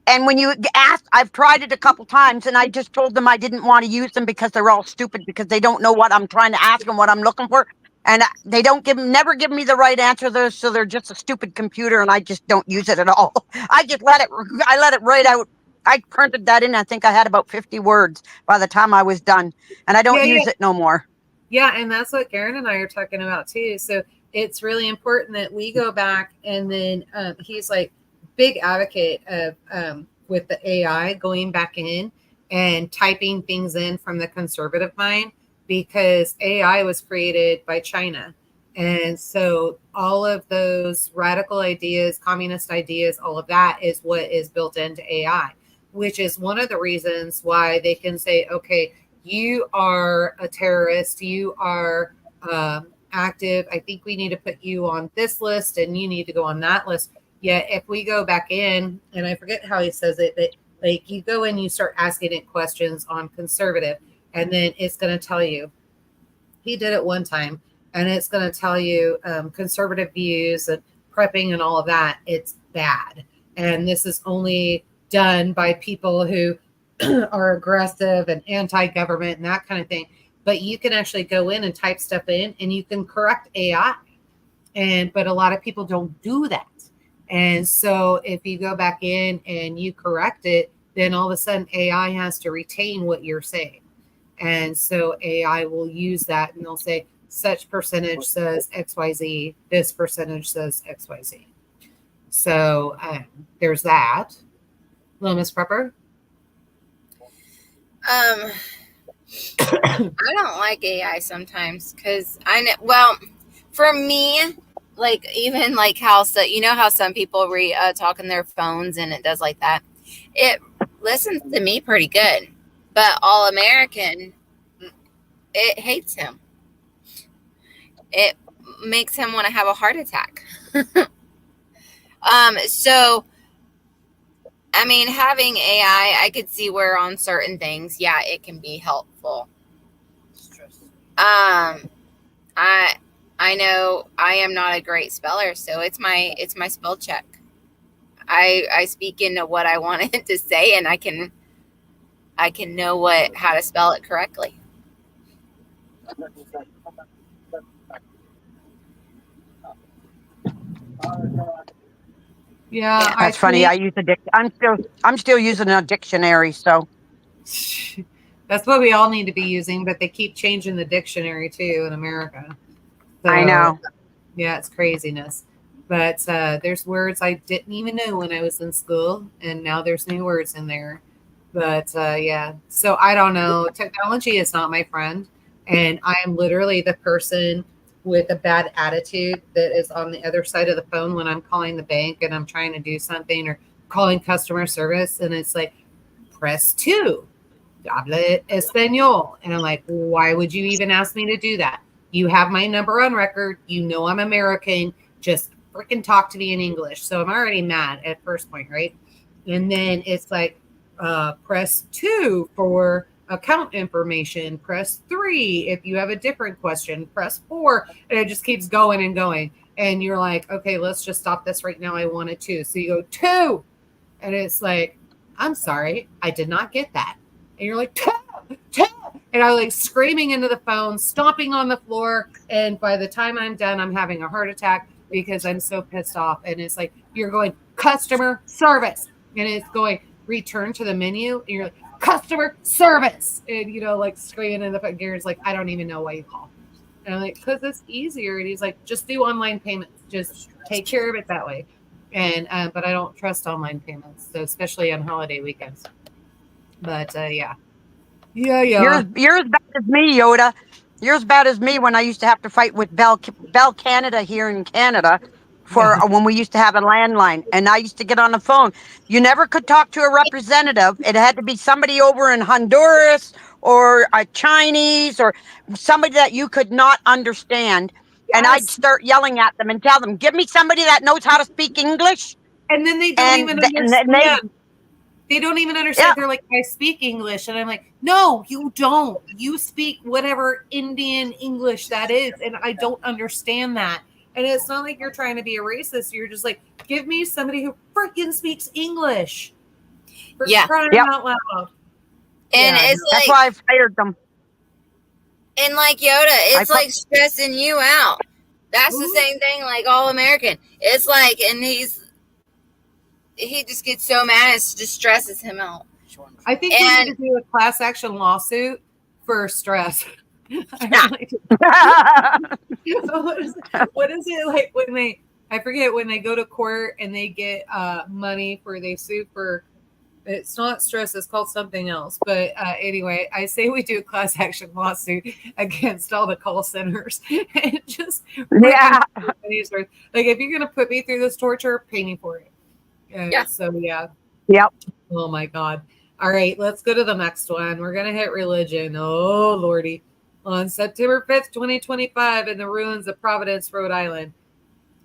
And when you ask, I've tried it a couple times, and I just told them I didn't want to use them because they're all stupid, because they don't know what I'm trying to ask them, what I'm looking for. And they never give me the right answer. So they're just a stupid computer, and I just don't use it at all. I let it write out. I printed that in. I think I had about 50 words by the time I was done, and I don't use it no more. Yeah. And that's what Karen and I are talking about too. So it's really important that we go back, and then he's like big advocate of with the AI going back in and typing things in from the conservative mind, because AI was created by China. And so all of those radical ideas, communist ideas, all of that is what is built into AI, which is one of the reasons why they can say, okay, you are a terrorist, you are active. I think we need to put you on this list and you need to go on that list. Yet if we go back in, and I forget how he says it, but like you go in, you start asking it questions on conservative, and then it's going to tell you. He did it one time, and it's going to tell you conservative views and prepping and all of that. It's bad. And this is only done by people who are aggressive and anti-government and that kind of thing. But you can actually go in and type stuff in and you can correct AI. But a lot of people don't do that. And so if you go back in and you correct it, then all of a sudden AI has to retain what you're saying. And so AI will use that and they'll say, such percentage says XYZ, this percentage says XYZ. So there's that. Hello, Miss Prepper. I don't like AI sometimes because well, for me, like even like how you know how some people talk on their phones and it does like that. It listens to me pretty good, but All American, it hates him. It makes him want to have a heart attack. So I mean, having AI, I could see where on certain things, yeah, it can be helpful. I know I am not a great speller, so it's my spell check. I speak into what I want it to say, and I can know how to spell it correctly. Yeah, That's funny. I use I'm still using a dictionary, so that's what we all need to be using, but they keep changing the dictionary too in America. So, I know. Yeah, it's craziness. But there's words I didn't even know when I was in school, and now there's new words in there. But yeah, so I don't know. Technology is not my friend, and I am literally the person with a bad attitude that is on the other side of the phone when I'm calling the bank and I'm trying to do something or calling customer service, and it's like, press 2, habla español. And I'm like, why would you even ask me to do that? You have my number on record. You know I'm American. Just freaking talk to me in English. So I'm already mad at first point, right? And then it's like, press 2 for account information, press 3 if you have a different question, press 4, and it just keeps going and going. And you're like, okay, let's just stop this right now. I wanted to. So you go 2, and it's like, I'm sorry, I did not get that. And you're like, 2, and I'm like screaming into the phone, stomping on the floor. And by the time I'm done, I'm having a heart attack because I'm so pissed off. And it's like, you're going customer service, and it's going return to the menu, and you're like, customer service, and like screaming in the phone. Gary's like, I don't even know why you call. And I'm like, because it's easier. And he's like, just do online payments, just take care of it that way. And but I don't trust online payments, so especially on holiday weekends. But yeah. You're as bad as me, Yoda. You're as bad as me when I used to have to fight with Bell Canada here in Canada for when we used to have a landline, and I used to get on the phone. You never could talk to a representative. It had to be somebody over in Honduras or a Chinese or somebody that you could not understand. Yes. And I'd start yelling at them and tell them, give me somebody that knows how to speak English. And then they don't even understand. They don't even understand. Yeah. They're like, I speak English. And I'm like, no, you don't. You speak whatever Indian English that is. And I don't understand that. And it's not like you're trying to be a racist. You're just like, give me somebody who freaking speaks English. For crying out loud. And it's like, that's why I fired them. And like Yoda, it's like stressing you out. That's the same thing like All American. It's like, and he just gets so mad, it just stresses him out. I think we need to do a class action lawsuit for stress. What is it like when they go to court and they get money they sue for It's not stress. It's called something else. But anyway, I say we do a class action lawsuit against all the call centers and just Yeah. like if you're gonna put me through this torture, pay me for it. Yeah. So yeah. Yep. Oh my God. All right, let's go to the next one. We're gonna hit religion. Oh Lordy. On September 5th, 2025, in the ruins of Providence, Rhode Island,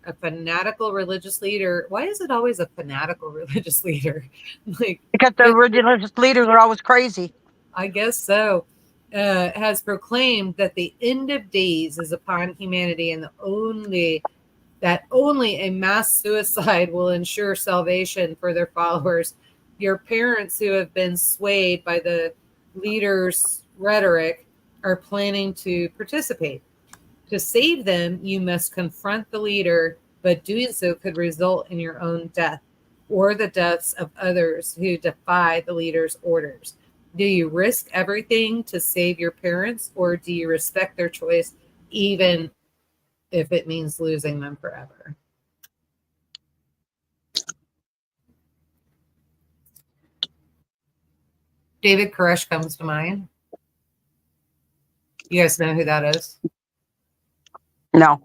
a fanatical religious leader. Why is it always a fanatical religious leader? Like, Because the religious leaders are always crazy. I guess so. Has proclaimed that the end of days is upon humanity, and only a mass suicide will ensure salvation for their followers. Your parents, who have been swayed by the leader's rhetoric, are planning to participate. To save them, you must confront the leader, but doing so could result in your own death or the deaths of others who defy the leader's orders. Do you risk everything to save your parents, or do you respect their choice, even if it means losing them forever? David Koresh comes to mind. You guys know who that is? No.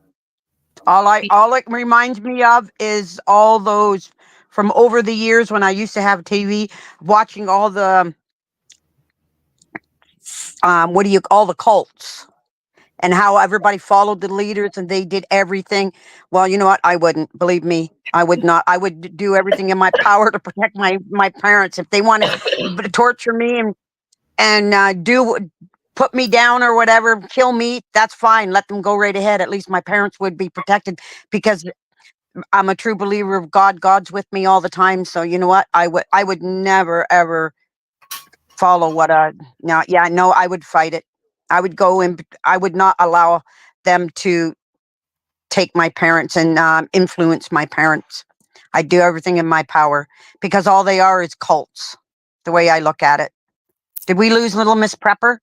All it reminds me of is all those from over the years when I used to have TV, watching all the all the cults, and how everybody followed the leaders and they did everything. Well, you know what? I wouldn't. Believe me, I would not. I would do everything in my power to protect my parents. If they want to torture me and put me down or whatever, kill me, that's fine. Let them go right ahead. At least my parents would be protected, because I'm a true believer of God. God's with me all the time. So you know what? I would never ever follow what no, I would fight it. I would go and I would not allow them to take my parents and influence my parents. I'd do everything in my power, because all they are is cults, the way I look at it. Did we lose little Miss Prepper?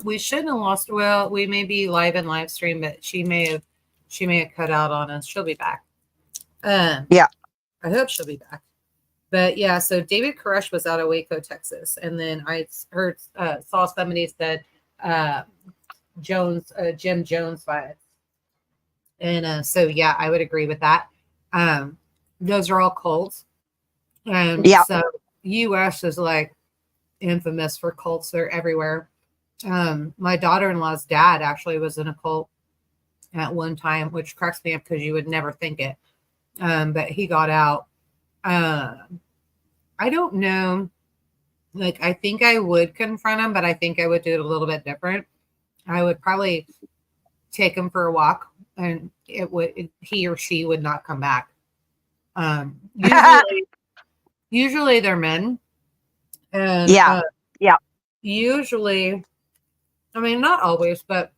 We shouldn't have lost. Well, we may be live in live stream, but she may have cut out on us. She'll be back. Yeah. I hope she'll be back. But yeah, so David Koresh was out of Waco, Texas, and then I heard saw somebody said Jim Jones vibes, and so yeah, I would agree with that. Those are all cults, and Yeah. so U.S. is like infamous for cults. They're everywhere. My daughter-in-law's dad actually was in a cult at one time, which cracks me up because you would never think it. But he got out. I don't know. Like, I think I would confront him, but I think I would do it a little bit different. I would probably take him for a walk, and he or she would not come back. Usually they're men. And Yeah. usually, I mean, not always, but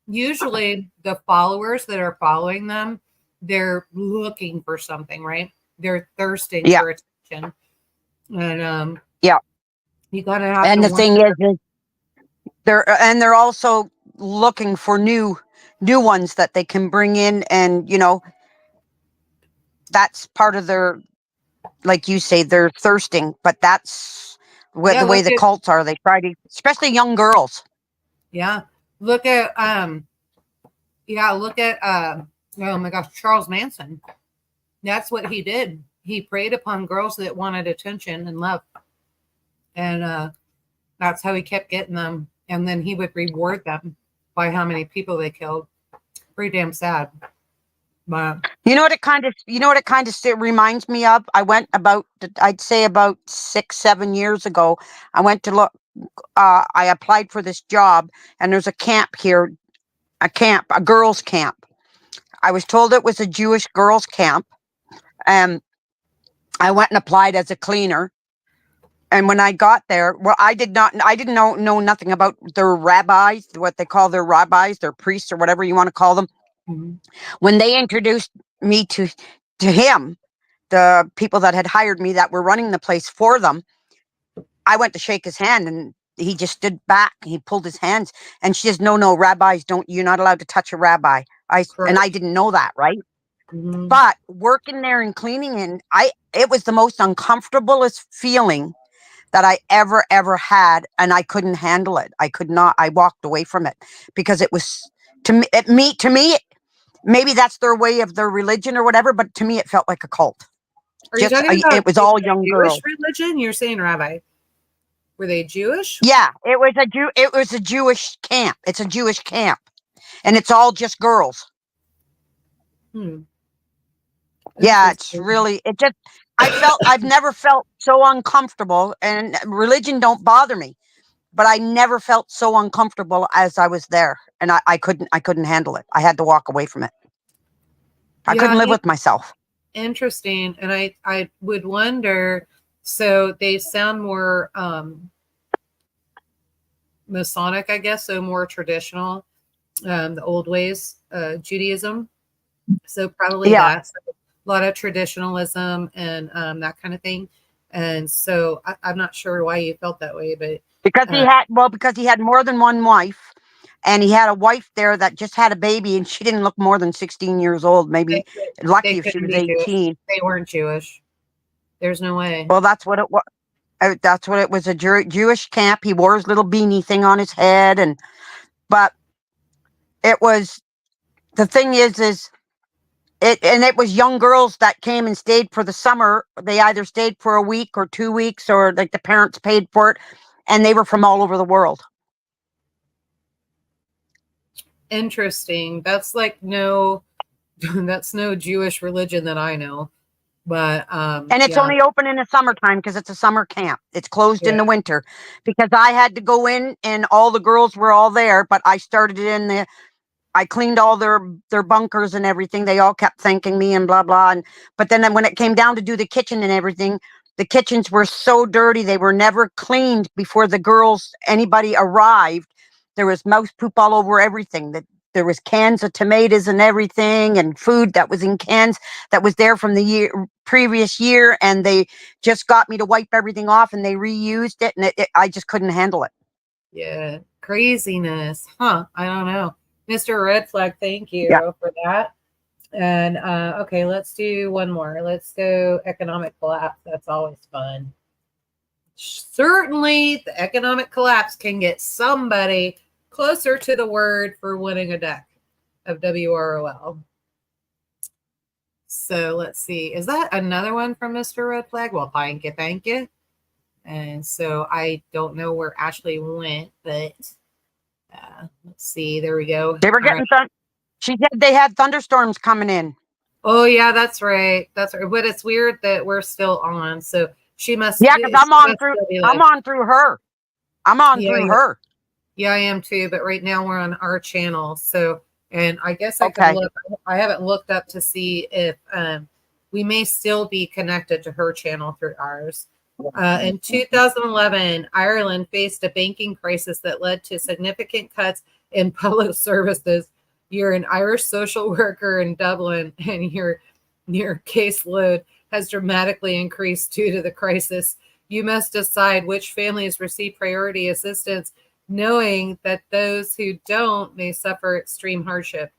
usually the followers that are following them, they're looking for something, right? They're thirsting for attention. And you gotta have. And the thing is they're also looking for new ones that they can bring in, and that's part of their, like you say, they're thirsting. But that's the way the cults are. They try to, especially young girls. Yeah. Look at oh my gosh, Charles Manson. That's what he did. He preyed upon girls that wanted attention and love. And that's how he kept getting them. And then he would reward them by how many people they killed. Pretty damn sad. But you know what it kind of reminds me of? I went I'd say about 6-7 years ago. I went to look. I applied for this job, and there's a camp here, a girls' camp. I was told it was a Jewish girls' camp. I went and applied as a cleaner. And when I got there, well, I didn't know nothing about their rabbis, what they call their rabbis, their priests, or whatever you want to call them. mm-hmm. When they introduced me to him, the people that had hired me that were running the place for them, I went to shake his hand, and he just stood back. He pulled his hands, and she says, "No, rabbis don't. You're not allowed to touch a rabbi." And I didn't know that, right? Mhm. But working there and cleaning, and it was the most uncomfortablest feeling that I ever had, and I couldn't handle it. I could not. I walked away from it because it was to me. Maybe that's their way of their religion or whatever, but to me, it felt like a cult. Are you talking about It was like all the young Jewish girls. religion? You're saying rabbi. Were they Jewish? Yeah, it was a It was a Jewish camp. It's a Jewish camp, and it's all just girls. Hmm. Yeah, it's Interesting. really. It just. I've never felt so uncomfortable, and religion don't bother me, but I never felt so uncomfortable as I was there, and I couldn't handle it. I had to walk away from it. I Yeah, couldn't live with myself. interesting. And I would wonder, so they sound more Masonic, I guess, so more traditional, the old ways, Judaism. So probably Yeah, that's a lot of traditionalism and that kind of thing. And so I'm not sure why you felt that way, but uh, because he had more than one wife, and he had a wife there that just had a baby, and she didn't look more than 16 years old. they Maybe could, they lucky if she couldn't was be Jewish. 18. They weren't Jewish. There's no way. Well, that's what it was. That's what it was, a Jewish camp. He wore his little beanie thing on his head, but it was the thing is it was young girls that came and stayed for the summer. They either stayed for a week or 2 weeks, or like the parents paid for it, and they were from all over the world. Interesting. That's like no, that's no Jewish religion that I know. But And it's yeah, only open in the summertime because it's a summer camp. It's closed yeah, in the winter because I had to go in and all the girls were all there, but I started I cleaned all their bunkers and everything. They all kept thanking me and blah blah. And but then when it came down to do the kitchen and everything, the kitchens were so dirty. They were never cleaned before anybody arrived. There was mouse poop all over everything. There was cans of tomatoes and everything, and food that was in cans that was there from the previous year, and they just got me to wipe everything off, and they reused it, and I just couldn't handle it. yeah, craziness, huh? I don't know, Mr. Red Flag. Thank Yeah. you for that. And okay, let's do one more. Let's go economic collapse. That's always fun. Certainly, the economic collapse can get somebody closer to the word for winning a deck of WROL. So let's see. Is that another one from Mr. Red Flag? Well, thank you, thank you. And so I don't know where Ashley went, but let's see. There we go. They were All right. getting She said they had thunderstorms coming in. Oh yeah, that's right. That's right. But it's weird that we're still on. So she must. Yeah, She because must still be I'm live. on through her. I'm on Yeah, through her. yeah, I am too. But right now we're on our channel. So, and I guess I could Okay. look. I haven't looked up to see if we may still be connected to her channel through ours. In 2011, Ireland faced a banking crisis that led to significant cuts in public services. You're an Irish social worker in Dublin, and your caseload has dramatically increased due to the crisis. You must decide which families receive priority assistance, knowing that those who don't may suffer extreme hardship.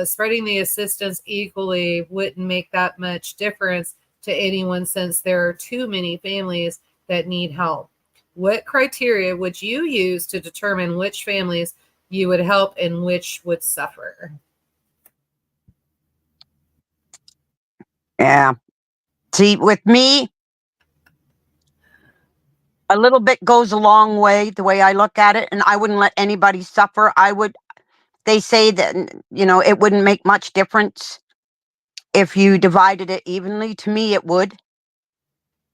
Spreading the assistance equally wouldn't make that much difference to anyone since there are too many families that need help. What criteria would you use to determine which families you would help and which would suffer? Yeah. See, with me, a little bit goes a long way, the way I look at it, and I wouldn't let anybody suffer. They say that, it wouldn't make much difference if you divided it evenly. To me, it would.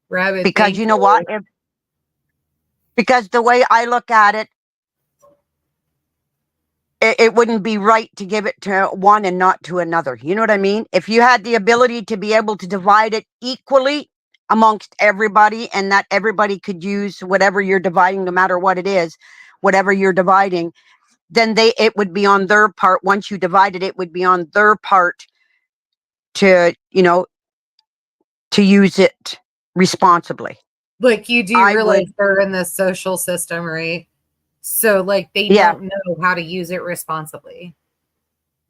Rabbit, Because thank you know you. what? Because the way I look at it, it wouldn't be right to give it to one and not to another. You know what I mean? If you had the ability to be able to divide it equally amongst everybody, and that everybody could use whatever you're dividing, no matter what it is, whatever you're dividing, then it would be on their part. Once you divided it, would be on their part to, to use it responsibly. Like, you do I realize would, they're in the social system, right? So like they yeah, don't know how to use it responsibly.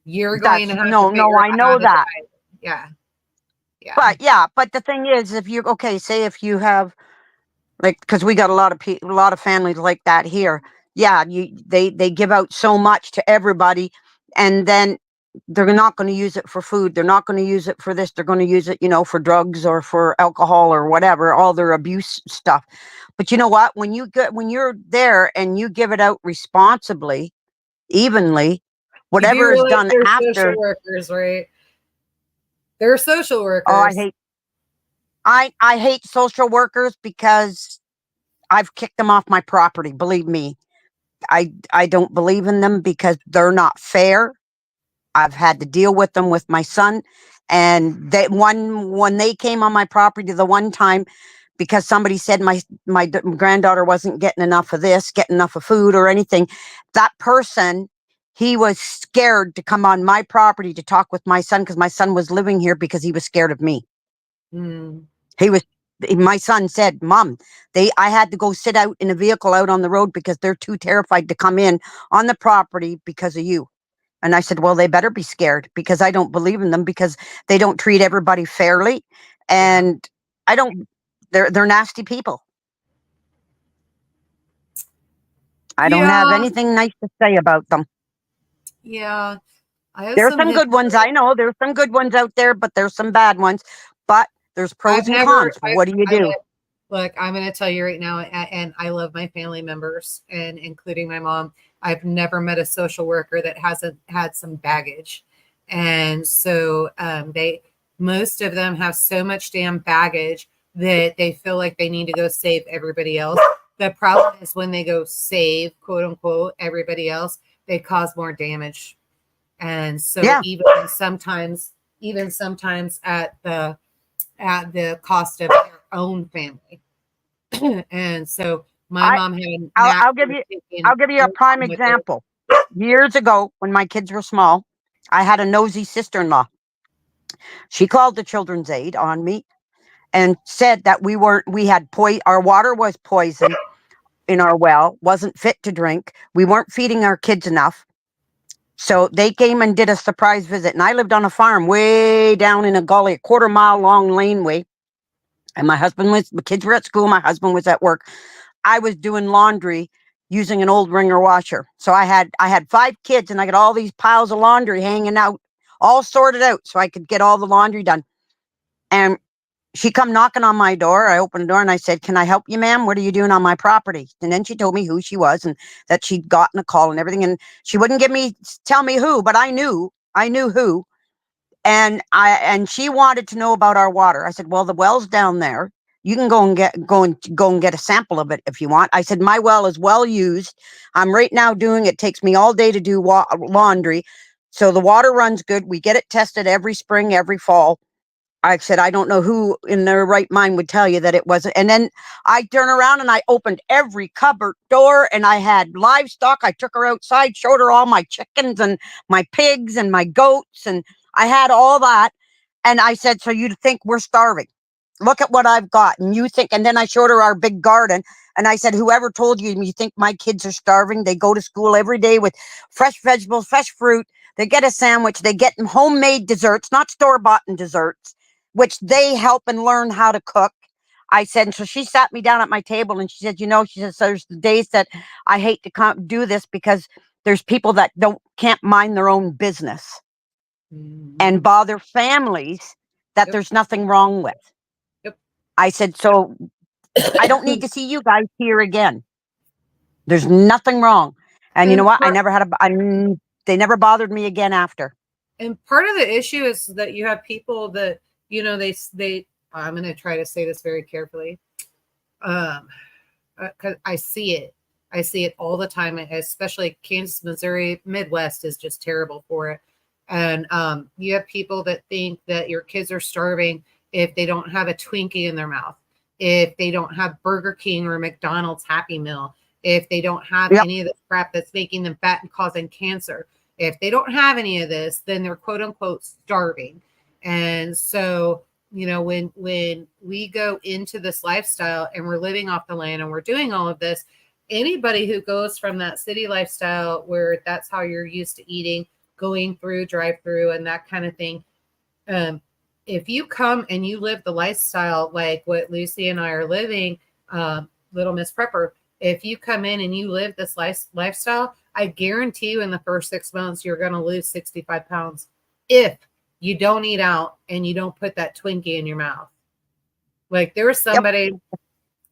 You're going to have to no, figure I out how know to that. divide it. Yeah. Yeah. But the thing is, if you, okay, say if you have, like, because we got a lot of families like that here. Yeah, they give out so much to everybody, and then they're not going to use it for food. They're not going to use it for this. They're going to use it, for drugs or for alcohol or whatever, all their abuse stuff. But you know what? When you're there and you give it out responsibly, evenly, You do whatever is realize done they're social after. workers, right? They're social Oh, workers. I hate social workers because I've kicked them off my property. Believe me, I don't believe in them because they're not fair. I've had to deal with them with my son, and when they came on my property the one time because somebody said my granddaughter wasn't getting enough of this, getting enough of food or anything. That person, he was scared to come on my property to talk with my son because my son was living here because he was scared of me. Mm. He was. My son said, "Mom, I had to go sit out in a vehicle out on the road because they're too terrified to come in on the property because of you." And I said, "Well, they better be scared because I don't believe in them because they don't treat everybody fairly, Yeah. and I don't. They're nasty people. I don't have Yeah. anything nice to say about them. Yeah. I have There's some some good ones, history. I know. There's some good ones out there, but there's some bad ones. But there's I've pros and never, cons. What do you I do? look, I'm going to tell you right now, and I love my family members, and including my mom. I've never met a social worker that hasn't had some baggage. And so most of them have so much damn baggage that they feel like they need to go save everybody else. The problem is when they go save, quote unquote, everybody else, they cause more damage. And so Yeah, even sometimes at the cost of their own family. And so my I mom had a I'll, knack I'll give for you taking I'll give you a care prime of with her. example. Years ago, when my kids were small, I had a nosy sister-in-law. She called the children's aid on me and said that we had our water was poisoned in our well, wasn't fit to drink. We weren't feeding our kids enough. So they came and did a surprise visit. And I lived on a farm way down in a gully, a quarter-mile long laneway. And my kids were at school. My husband was at work. I was doing laundry using an old wringer washer. So I had 5 kids and I got all these piles of laundry hanging out, all sorted out so I could get all the laundry done. And she come knocking on my door. I opened the door and I said, "Can I help you, ma'am? What are you doing on my property?" And then she told me who she was and that she'd gotten a call and everything. And she wouldn't tell me who, but I knew who. And she wanted to know about our water. I said, "Well, the well's down there. You can go and get a sample of it if you want." I said, "My well is well used. I'm right now doing it. Takes me all day to do laundry. So the water runs good. We get it tested every spring, every fall." I said, "I don't know who in their right mind would tell you that it wasn't." And then I turned around and I opened every cupboard door and I had livestock. I took her outside, showed her all my chickens and my pigs and my goats. And I had all that. And I said, "So you think we're starving? Look at what I've got." And you think, and then I showed her our big garden. And I said, "Whoever told you think my kids are starving? They go to school every day with fresh vegetables, fresh fruit. They get a sandwich. They get homemade desserts, not store-bought desserts, which they help and learn how to cook." I said, and so she sat me down at my table and she said, she says, "There's the days that I hate to do this because there's people that can't mind their own business Mhm. and bother families that Yep. there's nothing wrong with." Yep. I said, "So I don't need to see you guys here again. There's nothing wrong." And you know and what? part, They never bothered me again after. and part of the issue is that you have people that they I'm going to try to say this very carefully. 'Cause I see it. I see it all the time, especially Kansas, Missouri, Midwest is just terrible for it. And you have people that think that your kids are starving if they don't have a Twinkie in their mouth, if they don't have Burger King or McDonald's Happy Meal, if they don't have Yep. any of the crap that's making them fat and causing cancer. If they don't have any of this, then they're quote unquote starving. And so when we go into this lifestyle and we're living off the land and we're doing all of this, anybody who goes from that city lifestyle where that's how you're used to eating, going through drive through and that kind of thing, if you come and you live the lifestyle like what Lucy and I are living, Little Miss Prepper, if you come in and you live this lifestyle, I guarantee you in the first 6 months, you're going to lose 65 pounds if you don't eat out and you don't put that Twinkie in your mouth. Like there was somebody,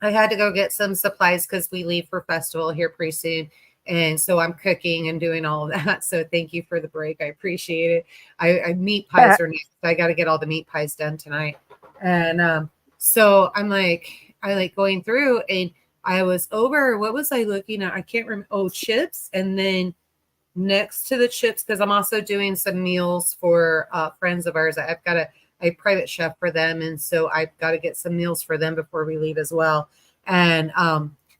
I had to go get some supplies because we leave for festival here pretty soon. And so I'm cooking and doing all of that. So thank you for the break. I appreciate it. I meat pies are next. I got to get all the meat pies done tonight. And so I like going through, and I was over, what was I looking at? I can't remember. Oh, chips. And then next to the chips, because I'm also doing some meals for friends of ours. I've got a private chef for them. And so I've got to get some meals for them before we leave as well. And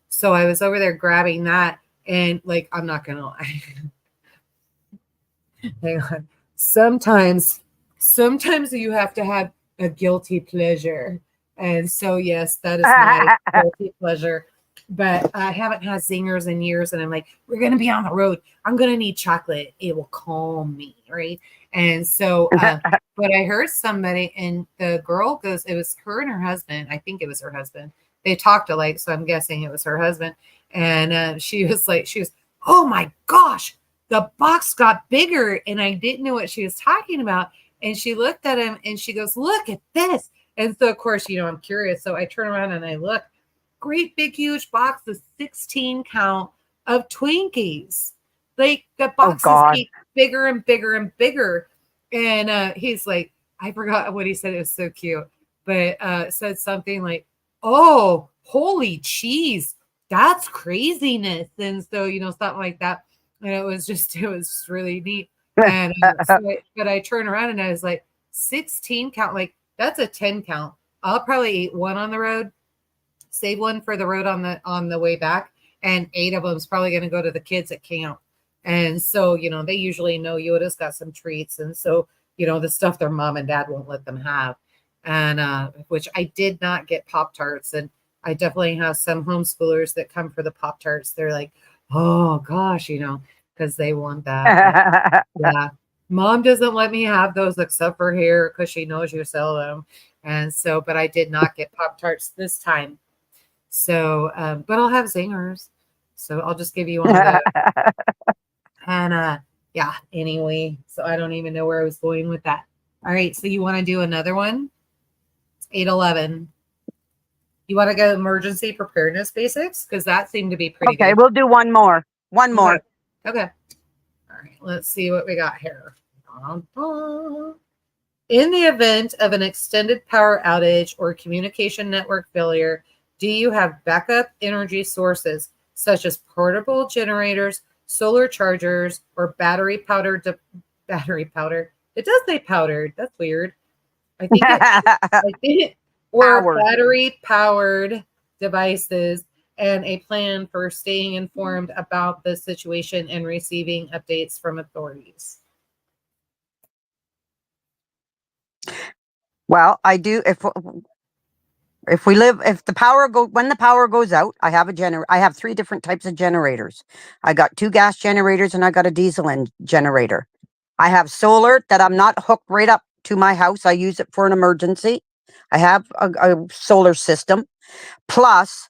so I was over there grabbing that. And like, I'm not going to lie. Hang on. Sometimes you have to have a guilty pleasure. And so, yes, that is my guilty pleasure. But I haven't had zingers in years. And I'm like, we're going to be on the road. I'm going to need chocolate. It will calm me. Right. And so, but I heard somebody, and the girl goes, it was her and her husband. I think it was her husband. They talked alike. So I'm guessing it was her husband. And she was, oh my gosh, the box got bigger. And I didn't know what she was talking about. And she looked at him and she goes, look at this. And so, of course, I'm curious. So I turn around and I look, great big, huge box of 16 count of Twinkies. Like the boxes keep bigger and bigger and bigger. And he's like, I forgot what he said. It was so cute. But said something like, oh, holy cheese. That's craziness. And so, something like that. And it was really neat. And but I turned around and I was like, 16 count, like that's a 10 count. I'll probably eat one on the road, save one for the road on the way back. And 8 of them is probably going to go to the kids at camp. And so, they usually know Yoda's got some treats. And so, the stuff their mom and dad won't let them have. And which I did not get Pop-Tarts. And I definitely have some homeschoolers that come for the Pop-Tarts. They're like, oh gosh, because they want that. But, yeah. Mom doesn't let me have those except for here because she knows you sell them. And so, but I did not get Pop-Tarts this time. So, but I'll have zingers. So I'll just give you one of those. And yeah, anyway, so I don't even know where I was going with that. All right. So you want to do another one? 8-11. You want to go emergency preparedness basics? Because that seemed to be pretty good. Okay, we'll do one more. One more. Okay. All right. Let's see what we got here. In the event of an extended power outage or communication network failure, do you have backup energy sources such as portable generators, solar chargers, or battery powder? It does say powdered. That's weird. I think or battery powered devices, and a plan for staying informed about the situation and receiving updates from authorities. Well, I do. If when the power goes out, I have I have 3 different types of generators. I got 2 gas generators and I got a diesel generator. I have solar that I'm not hooked right up to my house. I use it for an emergency. I have a solar system. Plus,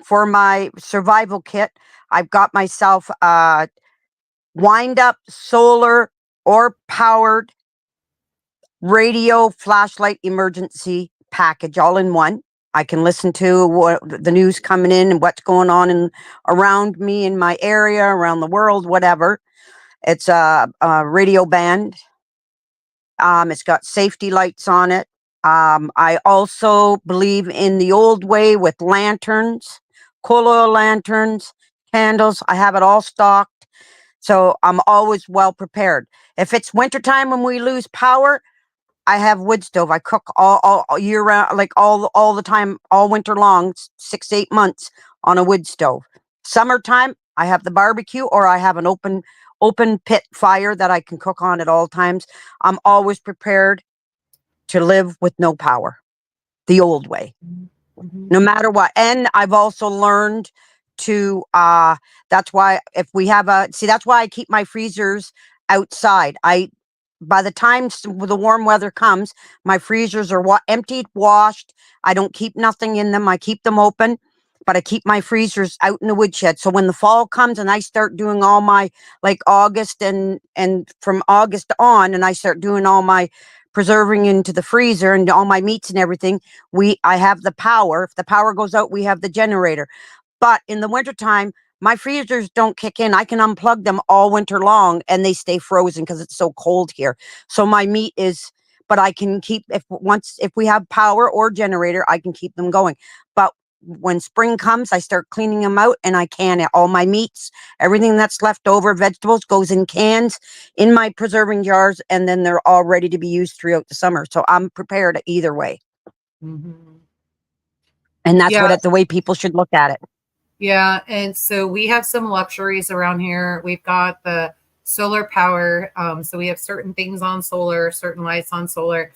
for my survival kit, I've got myself a wind up solar or powered radio flashlight emergency package all in one. I can listen to the news coming in and what's going on around me in my area, around the world, whatever. It's a radio band. It's got safety lights on it. I also believe in the old way with lanterns, coal oil lanterns, candles. I have it all stocked. So I'm always well prepared. If it's wintertime when we lose power, I have wood stove. I cook all year round, like all the time, all winter long, 6 to 8 months on a wood stove. Summertime, I have the barbecue, or I have an open pit fire that I can cook on at all times. I'm always prepared to live with no power, the old way, no matter what. And I've also learned to, that's why that's why I keep my freezers outside. by the time the warm weather comes, my freezers are emptied, washed. I don't keep nothing in them. I keep them open, but I keep my freezers out in the woodshed. So when the fall comes and I start doing all my, like August and from August on, and I start doing all my preserving into the freezer and all my meats and everything, I have the power. If the power goes out, we have the generator. But in the wintertime, my freezers don't kick in. I can unplug them all winter long and they stay frozen because it's so cold here. So my meat is, but I can keep, if we have power or generator, I can keep them going. But when spring comes, I start cleaning them out and I can it. All my meats, everything that's left over, vegetables goes in cans in my preserving jars, and then they're all ready to be used throughout the summer. So I'm prepared either way. Mm-hmm. And that's the way people should look at it. Yeah, and so we have some luxuries around here. We've got the solar power. So we have certain things on solar, certain lights on solar.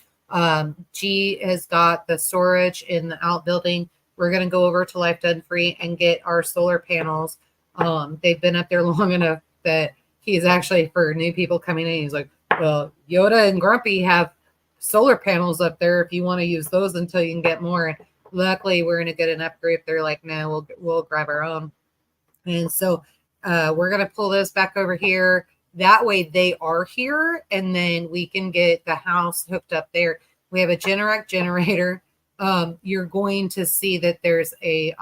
G has got the storage in the outbuilding. We're going to go over to Life Done Free and get our solar panels. They've been up there long enough that he's actually, for new people coming in, he's like, well, Yoda and Grumpy have solar panels up there if you want to use those until you can get more. Luckily, we're going to get an upgrade. They're like, no, we'll grab our own. And so we're going to pull those back over here. That way they are here, and then we can get the house hooked up there. We have a Generac generator. You're going to see that there's a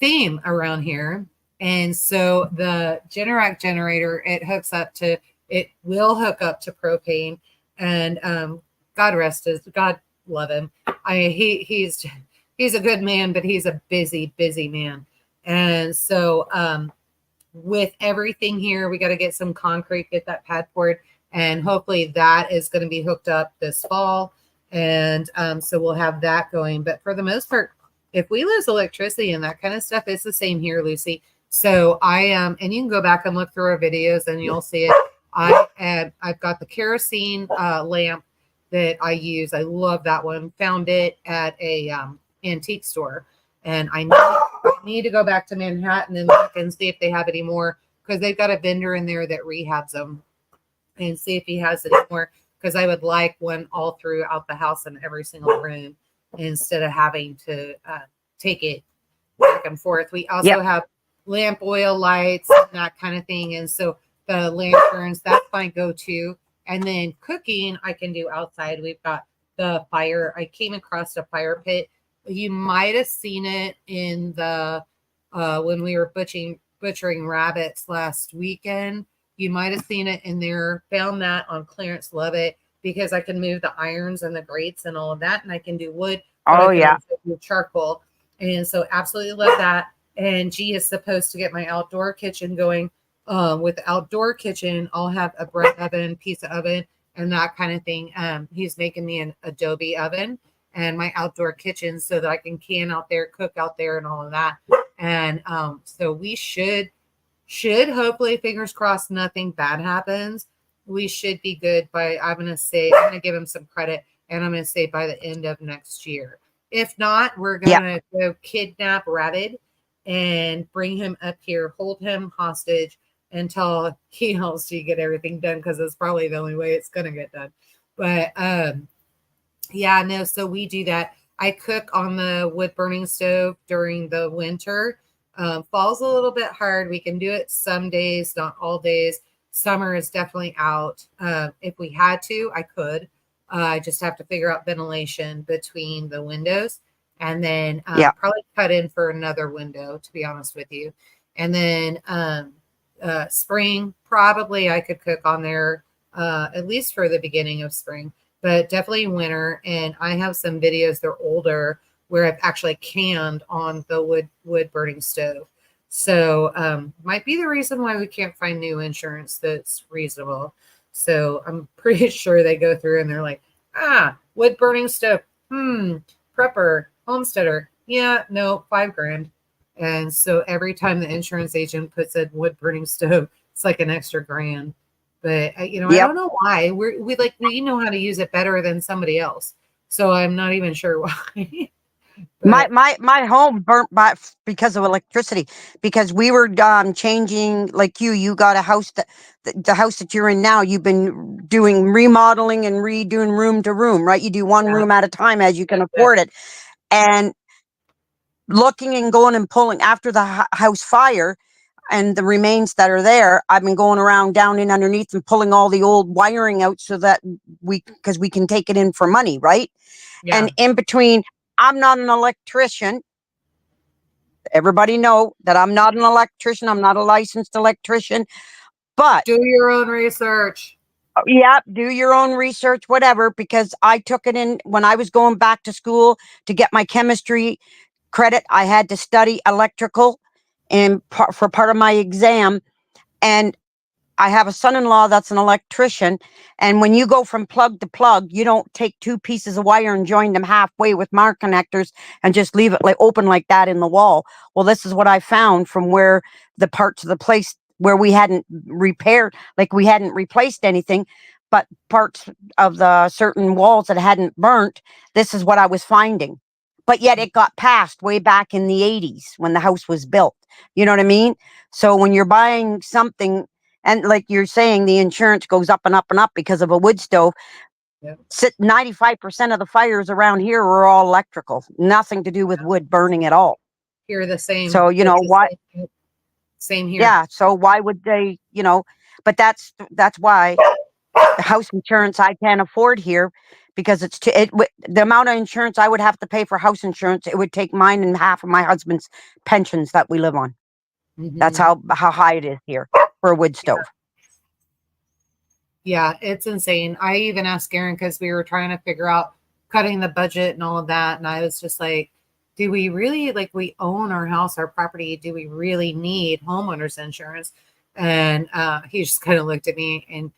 theme around here. And so the Generac generator, it will hook up to propane. And God love him. He's a good man, but he's a busy man. And so with everything here, we got to get some concrete, get that pad poured, and hopefully that is going to be hooked up this fall. And so we'll have that going. But for the most part, if we lose electricity and that kind of stuff, it's the same here, Lucy. So and you can go back and look through our videos and you'll see it. I've got the kerosene lamp that I use. I love that one. Found it at a antique store, and I need to go back to Manhattan and look and see if they have any more, because they've got a vendor in there that rehabs them, and see if he has any more, because I would like one all throughout the house in every single room instead of having to take it back and forth. We also have lamp oil lights and that kind of thing, and so the lanterns, that's my go-to. And then cooking, I can do outside. We've got the fire. I came across a fire pit. You might have seen it in the when we were butchering rabbits last weekend. You might have seen it in there. Found that on clearance. Love it, because I can move the irons and the grates and all of that, and I can do wood. Oh yeah, do charcoal, and so absolutely love that. And G is supposed to get my outdoor kitchen going. With the outdoor kitchen, I'll have a bread oven, pizza oven, and that kind of thing. He's making me an adobe oven and my outdoor kitchen so that I can can out there, cook out there, and all of that. And so we should hopefully, fingers crossed, nothing bad happens. We should be good by, I'm going to give him some credit, and I'm going to say by the end of next year. If not, we're going to go kidnap Rabbit and bring him up here, hold him hostage until he helps you get everything done, because it's probably the only way it's going to get done. But so we do that. I cook on the wood burning stove during the winter. Fall's a little bit hard. We can do it some days, not all days. Summer is definitely out. If we had to, I could. I just have to figure out ventilation between the windows, and then probably cut in for another window, to be honest with you. And then spring, probably I could cook on there at least for the beginning of spring, but definitely winter. And I have some videos, they're older, where I've actually canned on the wood burning stove. So might be the reason why we can't find new insurance that's reasonable. So I'm pretty sure they go through and they're like, wood burning stove, prepper, homesteader. Yeah, no, $5,000. And so every time the insurance agent puts a wood burning stove, it's like an extra $1,000. But I don't know why. We know how to use it better than somebody else. So I'm not even sure why. But My home burnt by because of electricity, because we were changing, like you got a house that the house that you're in now, you've been doing remodeling and redoing room to room, right? You do one yeah, room at a time as you can yeah, afford it. And looking and going and pulling after the house fire and the remains that are there, I've been going around down in underneath and pulling all the old wiring out so that because we can take it in for money, right? yeah. And in between, I'm not an electrician. Everybody know that I'm not an electrician. I'm not a licensed electrician, but Do your own research. yeah, do your own research, whatever, because I took it in when I was going back to school to get my chemistry credit. I had to study electrical and for part of my exam. And I have a son-in-law that's an electrician, and when you go from plug to plug, you don't take two pieces of wire and join them halfway with mark connectors and just leave it like open like that in the wall. Well, this is what I found from where the parts of the place where we hadn't repaired, like we hadn't replaced anything, but parts of the certain walls that hadn't burnt. This is what I was finding. But yet it got passed way back in the 80s when the house was built. You know what I mean? So when you're buying something, and like you're saying, the insurance goes up and up and up because of a wood stove. Yep. 95% of the fires around here were all electrical, nothing to do with wood burning at all. Here the same. So, It's the why? same here. Yeah. So why would they, but that's why the house insurance I can't afford here, because the amount of insurance I would have to pay for house insurance, it would take mine and half of my husband's pensions that we live on. That's Mhm. how high it is here for a wood stove. Yeah, it's insane. I even asked Garen because we were trying to figure out cutting the budget and all of that. And I was just like, do we really, like, we own our house, our property? Do we really need homeowners insurance? And he just kind of looked at me and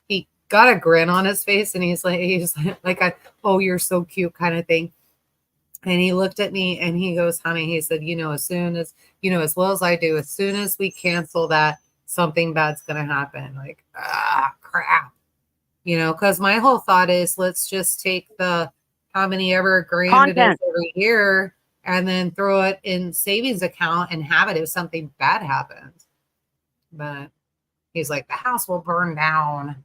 he got a grin on his face. And he's like, oh, you're so cute kind of thing. And he looked at me and he goes, honey, he said, as soon as, as well as I do, as soon as we cancel that, something bad's going to happen. Like, crap. Because my whole thought is let's just take the how many ever grand it is Content. every year and then throw it in savings account and have it if something bad happens. But he's like, the house will burn down.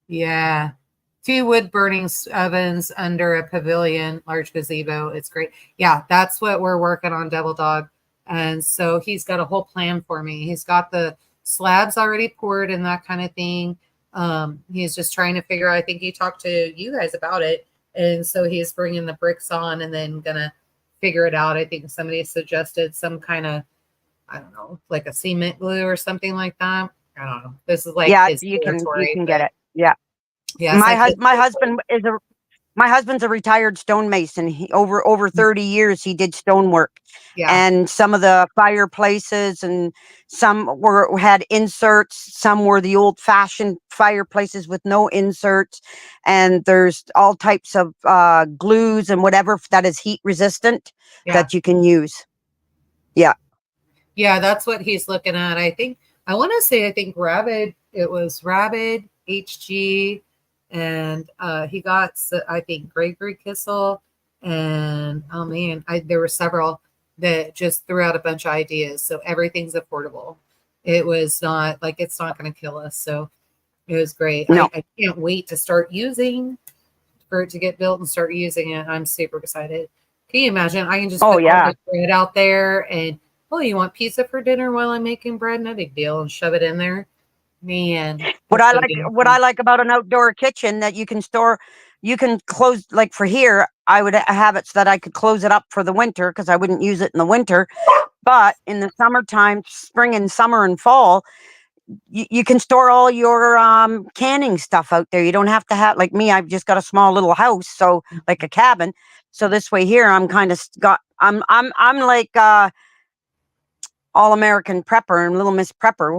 Yeah. 2 wood burning ovens under a pavilion, large gazebo. It's great. Yeah, that's what we're working on, Devil Dog. And so he's got a whole plan for me. He's got the slabs already poured and that kind of thing. He's just trying to figure out. I think he talked to you guys about it. And so he's bringing the bricks on and then going to figure it out. I think somebody suggested some kind of, I don't know, like a cement glue or something like that. I don't know. This is like Yeah, his you territory. can get it. Yeah. Yeah, it's like his My territory. husband's a retired stonemason. He over 30 years he did stonework. Yeah. And some of the fireplaces and some had inserts, some were the old fashioned fireplaces with no inserts, and there's all types of glues and whatever that is heat resistant Yeah. that you can use. Yeah. Yeah, that's what he's looking at. I think it was Rabid HG, and he got, I think, Gregory Kissel, and oh man, there were several that just threw out a bunch of ideas. So everything's affordable. It was not like it's not going to kill us. So it was great. No. I can't wait to start using for it to get built and start using it. I'm super excited. Can you imagine? I can just Oh put all yeah. this bread out there and, oh, you want pizza for dinner while I'm making bread? No big deal. And shove it in there. Man. What it's I so like damn what fun. I like about an outdoor kitchen that you can close, like for here, I would have it so that I could close it up for the winter because I wouldn't use it in the winter. But in the summertime, spring and summer and fall, you can store all your canning stuff out there. You don't have to have, like me, I've just got a small little house, so like a cabin. So this way here, I'm like all American prepper and little Miss Prepper,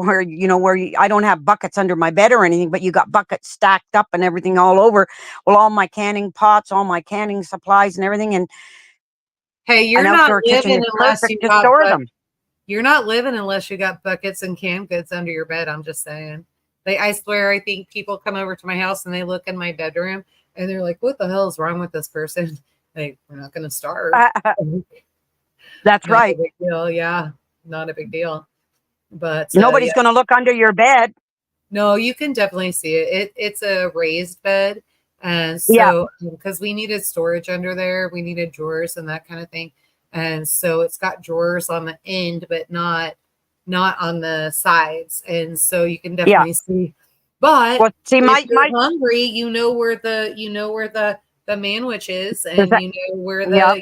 where I don't have buckets under my bed or anything, but you got buckets stacked up and everything all over. Well, all my canning pots, all my canning supplies and everything, and Hey, an outdoor kitchen is perfect to store them. you're not living unless you got buckets and canned goods under your bed. I'm just saying. Like, I swear, I think people come over to my house and they look in my bedroom and they're like, what the hell is wrong with this person? Like, we're not going to starve. That's Not a right. big deal. Yeah. Not a big deal. But Nobody's yeah, going to look under your bed. no, you can definitely see it. It's a raised bed. And Yeah. so, because we needed storage under there, we needed drawers and that kind of thing. And so it's got drawers on the end, but not on the sides. And so you can Yeah. definitely see. But Well, see, if you're my hungry, you know where the manwich is, and you know where yeah.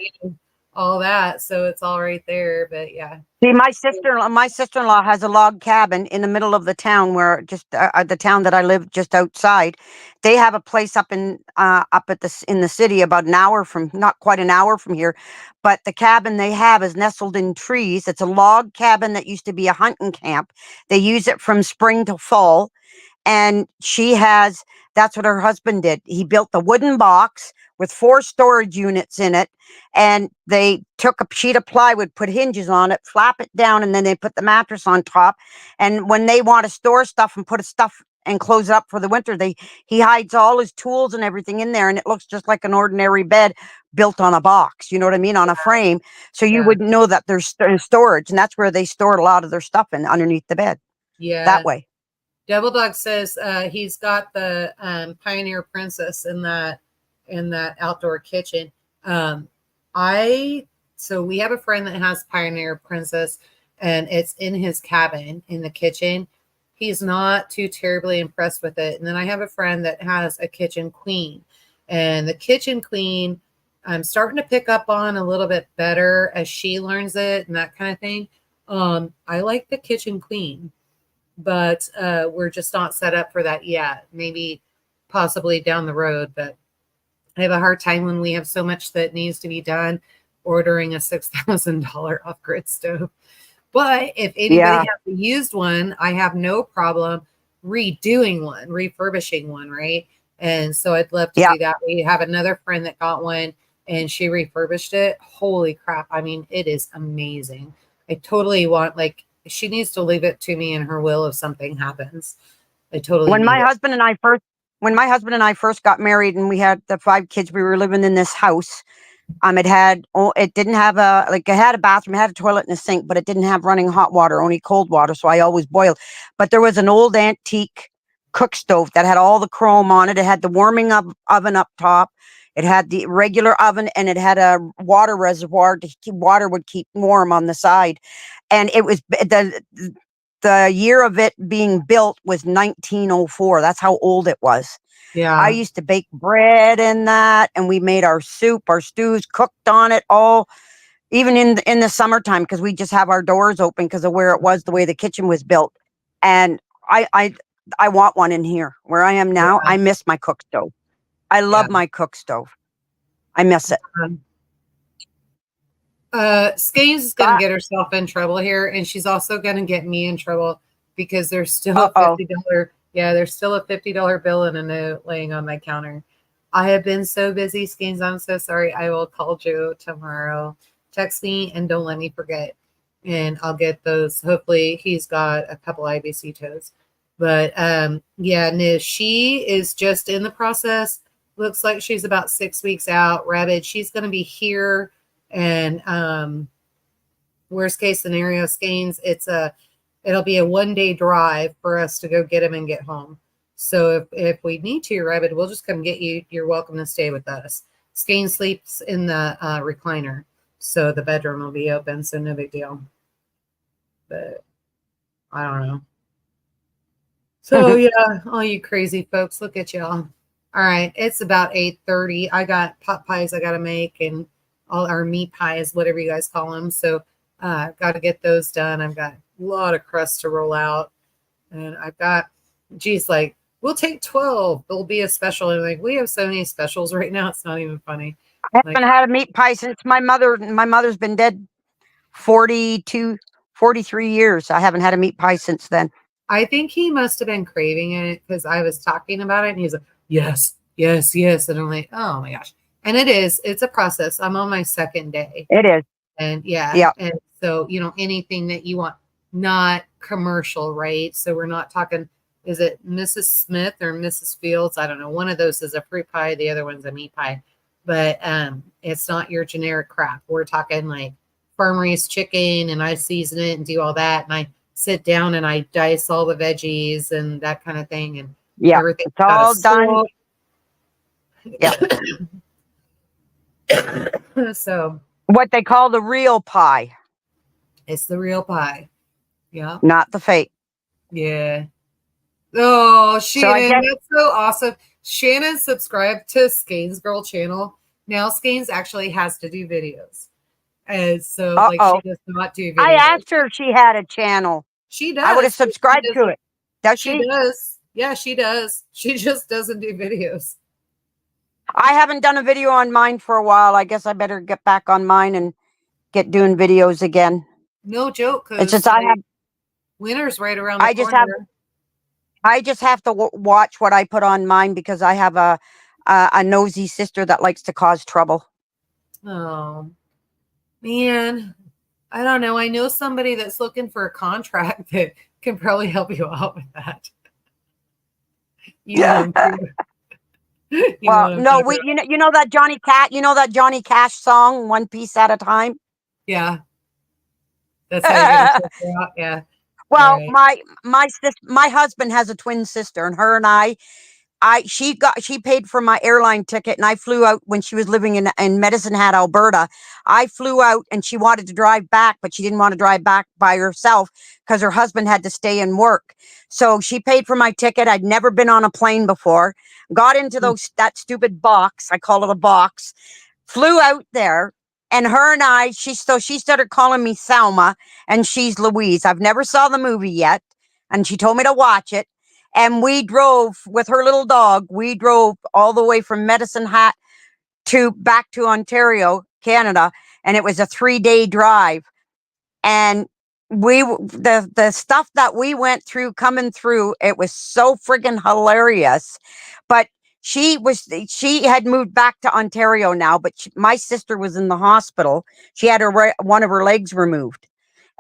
all that. So it's all right there. But yeah. See, my sister-in-law has a log cabin in the middle of the town where just the town that I live just outside. They have a place up in the city about an hour from, not quite an hour from here, but the cabin they have is nestled in trees. It's a log cabin that used to be a hunting camp. They use it from spring to fall. And that's what her husband did. He built the wooden box with 4 storage units in it. And they took a sheet of plywood, put hinges on it, flap it down, and then they put the mattress on top. And when they want to store stuff and put stuff and close it up for the winter, he hides all his tools and everything in there. And it looks just like an ordinary bed built on a box, you know what I mean? On a frame. So you Yeah. wouldn't know that there's storage. And that's where they stored a lot of their stuff underneath the bed. Yeah. That way. Devil Dog says he's got the Pioneer Princess in that outdoor kitchen. So we have a friend that has Pioneer Princess, and it's in his cabin in the kitchen. He's not too terribly impressed with it. And then I have a friend that has a Kitchen Queen, and the Kitchen Queen, I'm starting to pick up on a little bit better as she learns it and that kind of thing. I like the Kitchen Queen, but we're just not set up for that yet. Maybe possibly down the road, but I have a hard time when we have so much that needs to be done ordering a $6,000 off-grid stove. But if anybody has a used one, I have no problem redoing one, refurbishing one, right? And so I'd love to do that. We have another friend that got one and she refurbished it. Holy crap. I mean, it is amazing. I totally want, like, she needs to leave it to me in her will if something happens. I totally When need my it. husband and I first got married and we had the 5 kids, we were living in this house. It didn't have it had a bathroom, it had a toilet and a sink, but it didn't have running hot water, only cold water. So I always boiled. But there was an old antique cook stove that had all the chrome on it. It had the warming oven up top. It had the regular oven, and it had a water reservoir to keep water would keep warm on the side. And it was the year of it being built was 1904. That's how old it was. Yeah. I used to bake bread in that, and we made our soup, our stews, cooked on it all, even in the summertime, because we just have our doors open because of where it was, the way the kitchen was built. And I want one in here where I am now. Yeah. I miss my cook stove. I love my cook stove. I miss it. Skanes is going to get herself in trouble here, and she's also going to get me in trouble because there's still a $50. Yeah, there's still a $50 bill and a note laying on my counter. I have been so busy, Skanes. I'm so sorry. I will call Joe tomorrow. Text me and don't let me forget. And I'll get those. Hopefully he's got a couple IBC toes. But yeah, no, she is just in the process. Looks like she's about 6 weeks out. Rabid. She's going to be here. And worst case scenario, Skanes, it'll be a 1-day drive for us to go get him and get home. So if we need to, Rabbit, we'll just come get you. You're welcome to stay with us. Skanes sleeps in the recliner, so the bedroom will be open, so no big deal. But I don't know. So yeah, all you crazy folks, look at y'all. All right, it's about 8:30. I got pot pies I got to make and all our meat pies, whatever you guys call them. So got to get those done. I've got a lot of crust to roll out. And I've got, geez, like, we'll take 12. There'll be a special. And like, we have so many specials right now. It's not even funny. I haven't had a meat pie since my mother's been dead 43 years. I haven't had a meat pie since then. I think he must have been craving it because I was talking about it and he's like, yes, yes, yes. And I'm like, oh my gosh. And it's a process. I'm on my 2nd day. It is. And yeah. And so, anything that you want, not commercial, right? So we're not talking is it Mrs. Smith or Mrs. Fields? I don't know. One of those is a fruit pie. The other one's a meat pie. But it's not your generic crap. We're talking like farm raised chicken, and I season it and do all that. And I sit down and I dice all the veggies and that kind of thing. And Yeah, everything it's all done. Yeah. So What they call the real pie, it's the real pie. Yeah. not the fake. Yeah. Oh, So I Shannon, guess that's so awesome. Shannon subscribed to Skane's Girl channel. Now Skane's actually has to do videos. And so like she does not do I videos. asked her if she had a channel. She does. I would have subscribed to it. Does She she? does. Yeah, she does. She just doesn't do videos. I haven't done a video on mine for a while. I guess I better get back on mine and get doing videos again. No joke, It's because just I have. winter's right around the I just corner. I just have to watch what I put on mine because I have a nosy sister that likes to cause trouble. Oh, man. I don't know. I know somebody that's looking for a contract that can probably help you out with that. You know him too. You know what Well, I'm no, talking about. you know that Johnny Cash song, One Piece at a Time. Yeah. That's how you're gonna check her out. Yeah. Well, Right. my husband has a twin sister, and her and she paid for my airline ticket, and I flew out when she was living in Medicine Hat, Alberta. I flew out, and she wanted to drive back, but she didn't want to drive back by herself because her husband had to stay and work. So she paid for my ticket. I'd never been on a plane before. Got into that stupid box. I call it a box. Flew out there, and her and she started calling me Selma, and she's Louise. I've never saw the movie yet, and she told me to watch it. And we drove with her little dog. We drove all the way from Medicine Hat back to Ontario, Canada, and it was a 3-day drive. And the stuff that we went through coming through, it was so friggin' hilarious. But she had moved back to Ontario now, but my sister was in the hospital. She had one of her legs removed.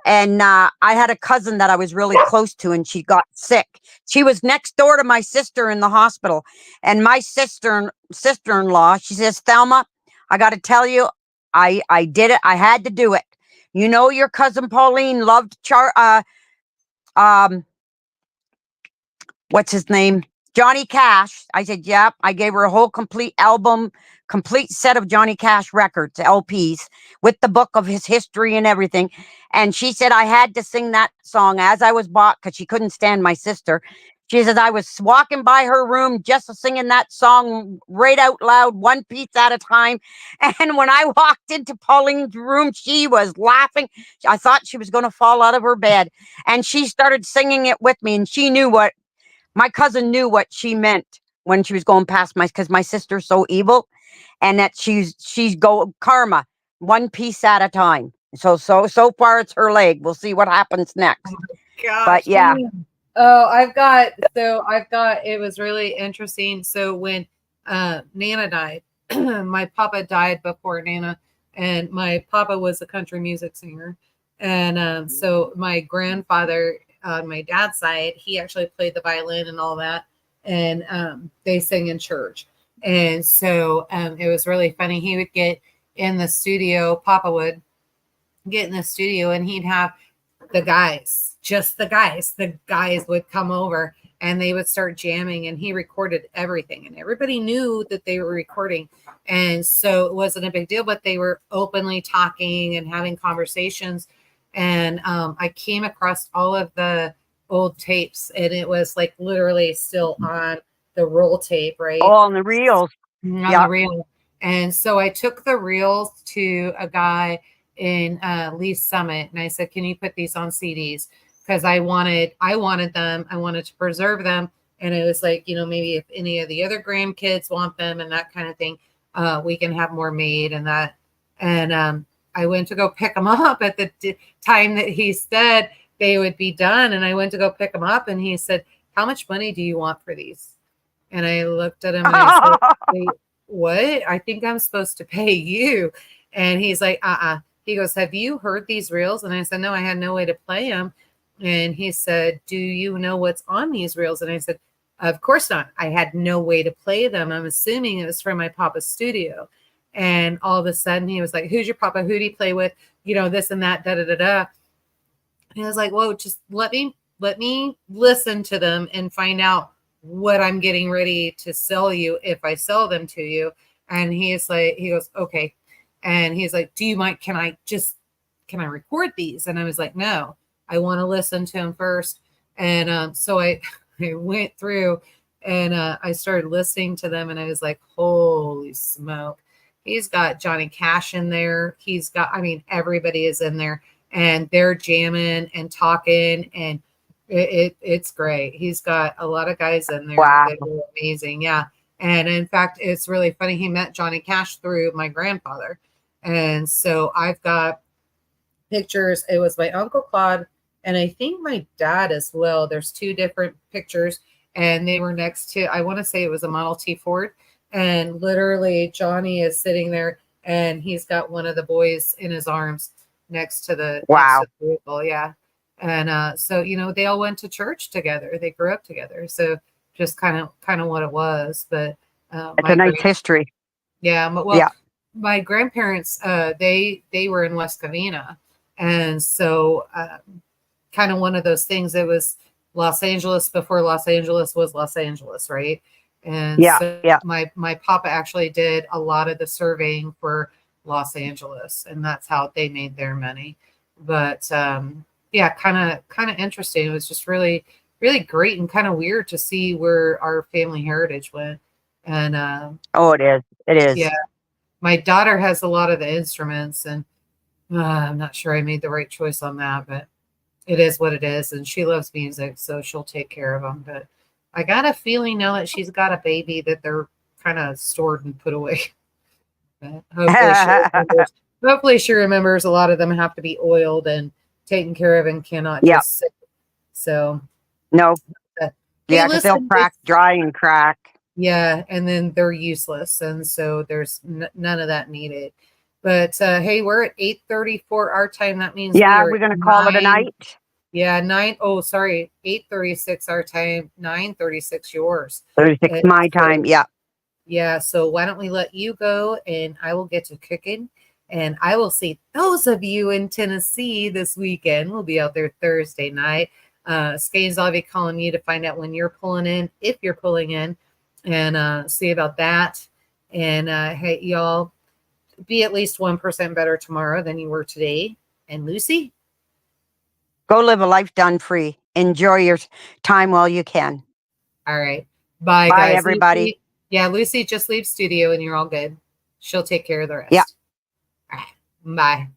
And I had a cousin that I was really close to, and she got sick. She was next door to my sister in the hospital. And my sister-in-law, she says, Thelma, I got to tell you, I did it. I had to do it. You know, your cousin Pauline loved what's his name? Johnny Cash. I said, yep. I gave her a whole complete album, complete set of Johnny Cash records, LPs, with the book of his history and everything. And she said I had to sing that song as I was because she couldn't stand my sister. She says I was walking by her room just singing that song right out loud, one piece at a time. And when I walked into Pauline's room, she was laughing. I thought she was going to fall out of her bed. And she started singing it with me. And she knew my cousin knew what she meant when she was going past because my sister's so evil, and that she's go karma, one piece at a time. So far it's her leg. We'll see what happens next. Gosh. But yeah. Oh, I've got, it was really interesting. So when Nana died, my papa died before Nana, and my papa was a country music singer. And so my grandfather on my dad's side, he actually played the violin and all that. And they sang in church. And so it was really funny. He would get in the studio, Papa would get in the studio, and he'd have the guys, just the guys would come over, and they would start jamming, and he recorded everything, and everybody knew that they were recording. And so it wasn't a big deal, but they were openly talking and having conversations. And I came across all of the old tapes, and it was like literally still on the roll tape, right? Oh, on the reels. On the reel. And so I took the reels to a guy in Lee's Summit, and I said, can you put these on CDs? Because I wanted them. I wanted to preserve them. And it was like, maybe if any of the other grandkids want them and that kind of thing, we can have more made and that. And I went to go pick them up at the time that he said they would be done. And I went to go pick them up, and he said, how much money do you want for these? And I looked at him and I said, wait, what? I think I'm supposed to pay you. And he's like, He goes, have you heard these reels? And I said, no, I had no way to play them. And he said, do you know what's on these reels? And I said, of course not. I had no way to play them. I'm assuming it was from my papa's studio. And all of a sudden he was like, who's your papa? Who do you play with? You know, this and that, da da da da. And I was like, whoa, just let me listen to them and find out what I'm getting ready to sell you if I sell them to you. And he goes, okay. And he's like, do you mind? Can I record these? And I was like, no, I want to listen to them first. And so I went through and I started listening to them, and I was like, holy smoke. He's got Johnny Cash in there. He's got, I mean, everybody is in there, and they're jamming and talking, and it's great. He's got a lot of guys in there Wow. that are amazing. Yeah. And in fact, it's really funny. He met Johnny Cash through my grandfather. And so I've got pictures. It was my Uncle Claude, and I think my dad as well. There's two different pictures, and they were next to, I want to say it was a Model T Ford. And literally Johnny is sitting there, and he's got one of the boys in his arms next to the vehicle. Yeah. And so, you know, they all went to church together. They grew up together. So just kind of what it was. But it's a nice history. Yeah. Well, my grandparents, they were in West Covina. And so kind of one of those things. It was Los Angeles before Los Angeles was Los Angeles, right? And my papa actually did a lot of the surveying for Los Angeles, and that's how they made their money. But yeah, kind of interesting. It was just really, really great and kind of weird to see where our family heritage went. And it is. Yeah, my daughter has a lot of the instruments, and I'm not sure I made the right choice on that, but it is what it is. And she loves music, so she'll take care of them. But I got a feeling now that she's got a baby that they're kind of stored and put away. But hopefully she remembers a lot of them have to be oiled and taken care of and cannot just sit. So no. Hey, because they'll crack, dry and crack. Yeah, and then they're useless, and so there's none of that needed. But hey, we're at 8:34 our time. That means we're going to call it a night. Yeah, 8:36 our time, 9:36 yours. 36 my time. Yeah. Yeah. So why don't we let you go, and I will get to cooking, and I will see those of you in Tennessee this weekend. We'll be out there Thursday night. Skanes, I'll be calling you to find out when you're pulling in, if you're pulling in, and see about that. And hey, y'all, be at least 1% better tomorrow than you were today. And Lucy? Go live a life done free. Enjoy your time while you can. All right. Bye, Bye, guys. everybody. Lucy just leaves studio, and you're all good. She'll take care of the rest. Yeah. All right. Bye.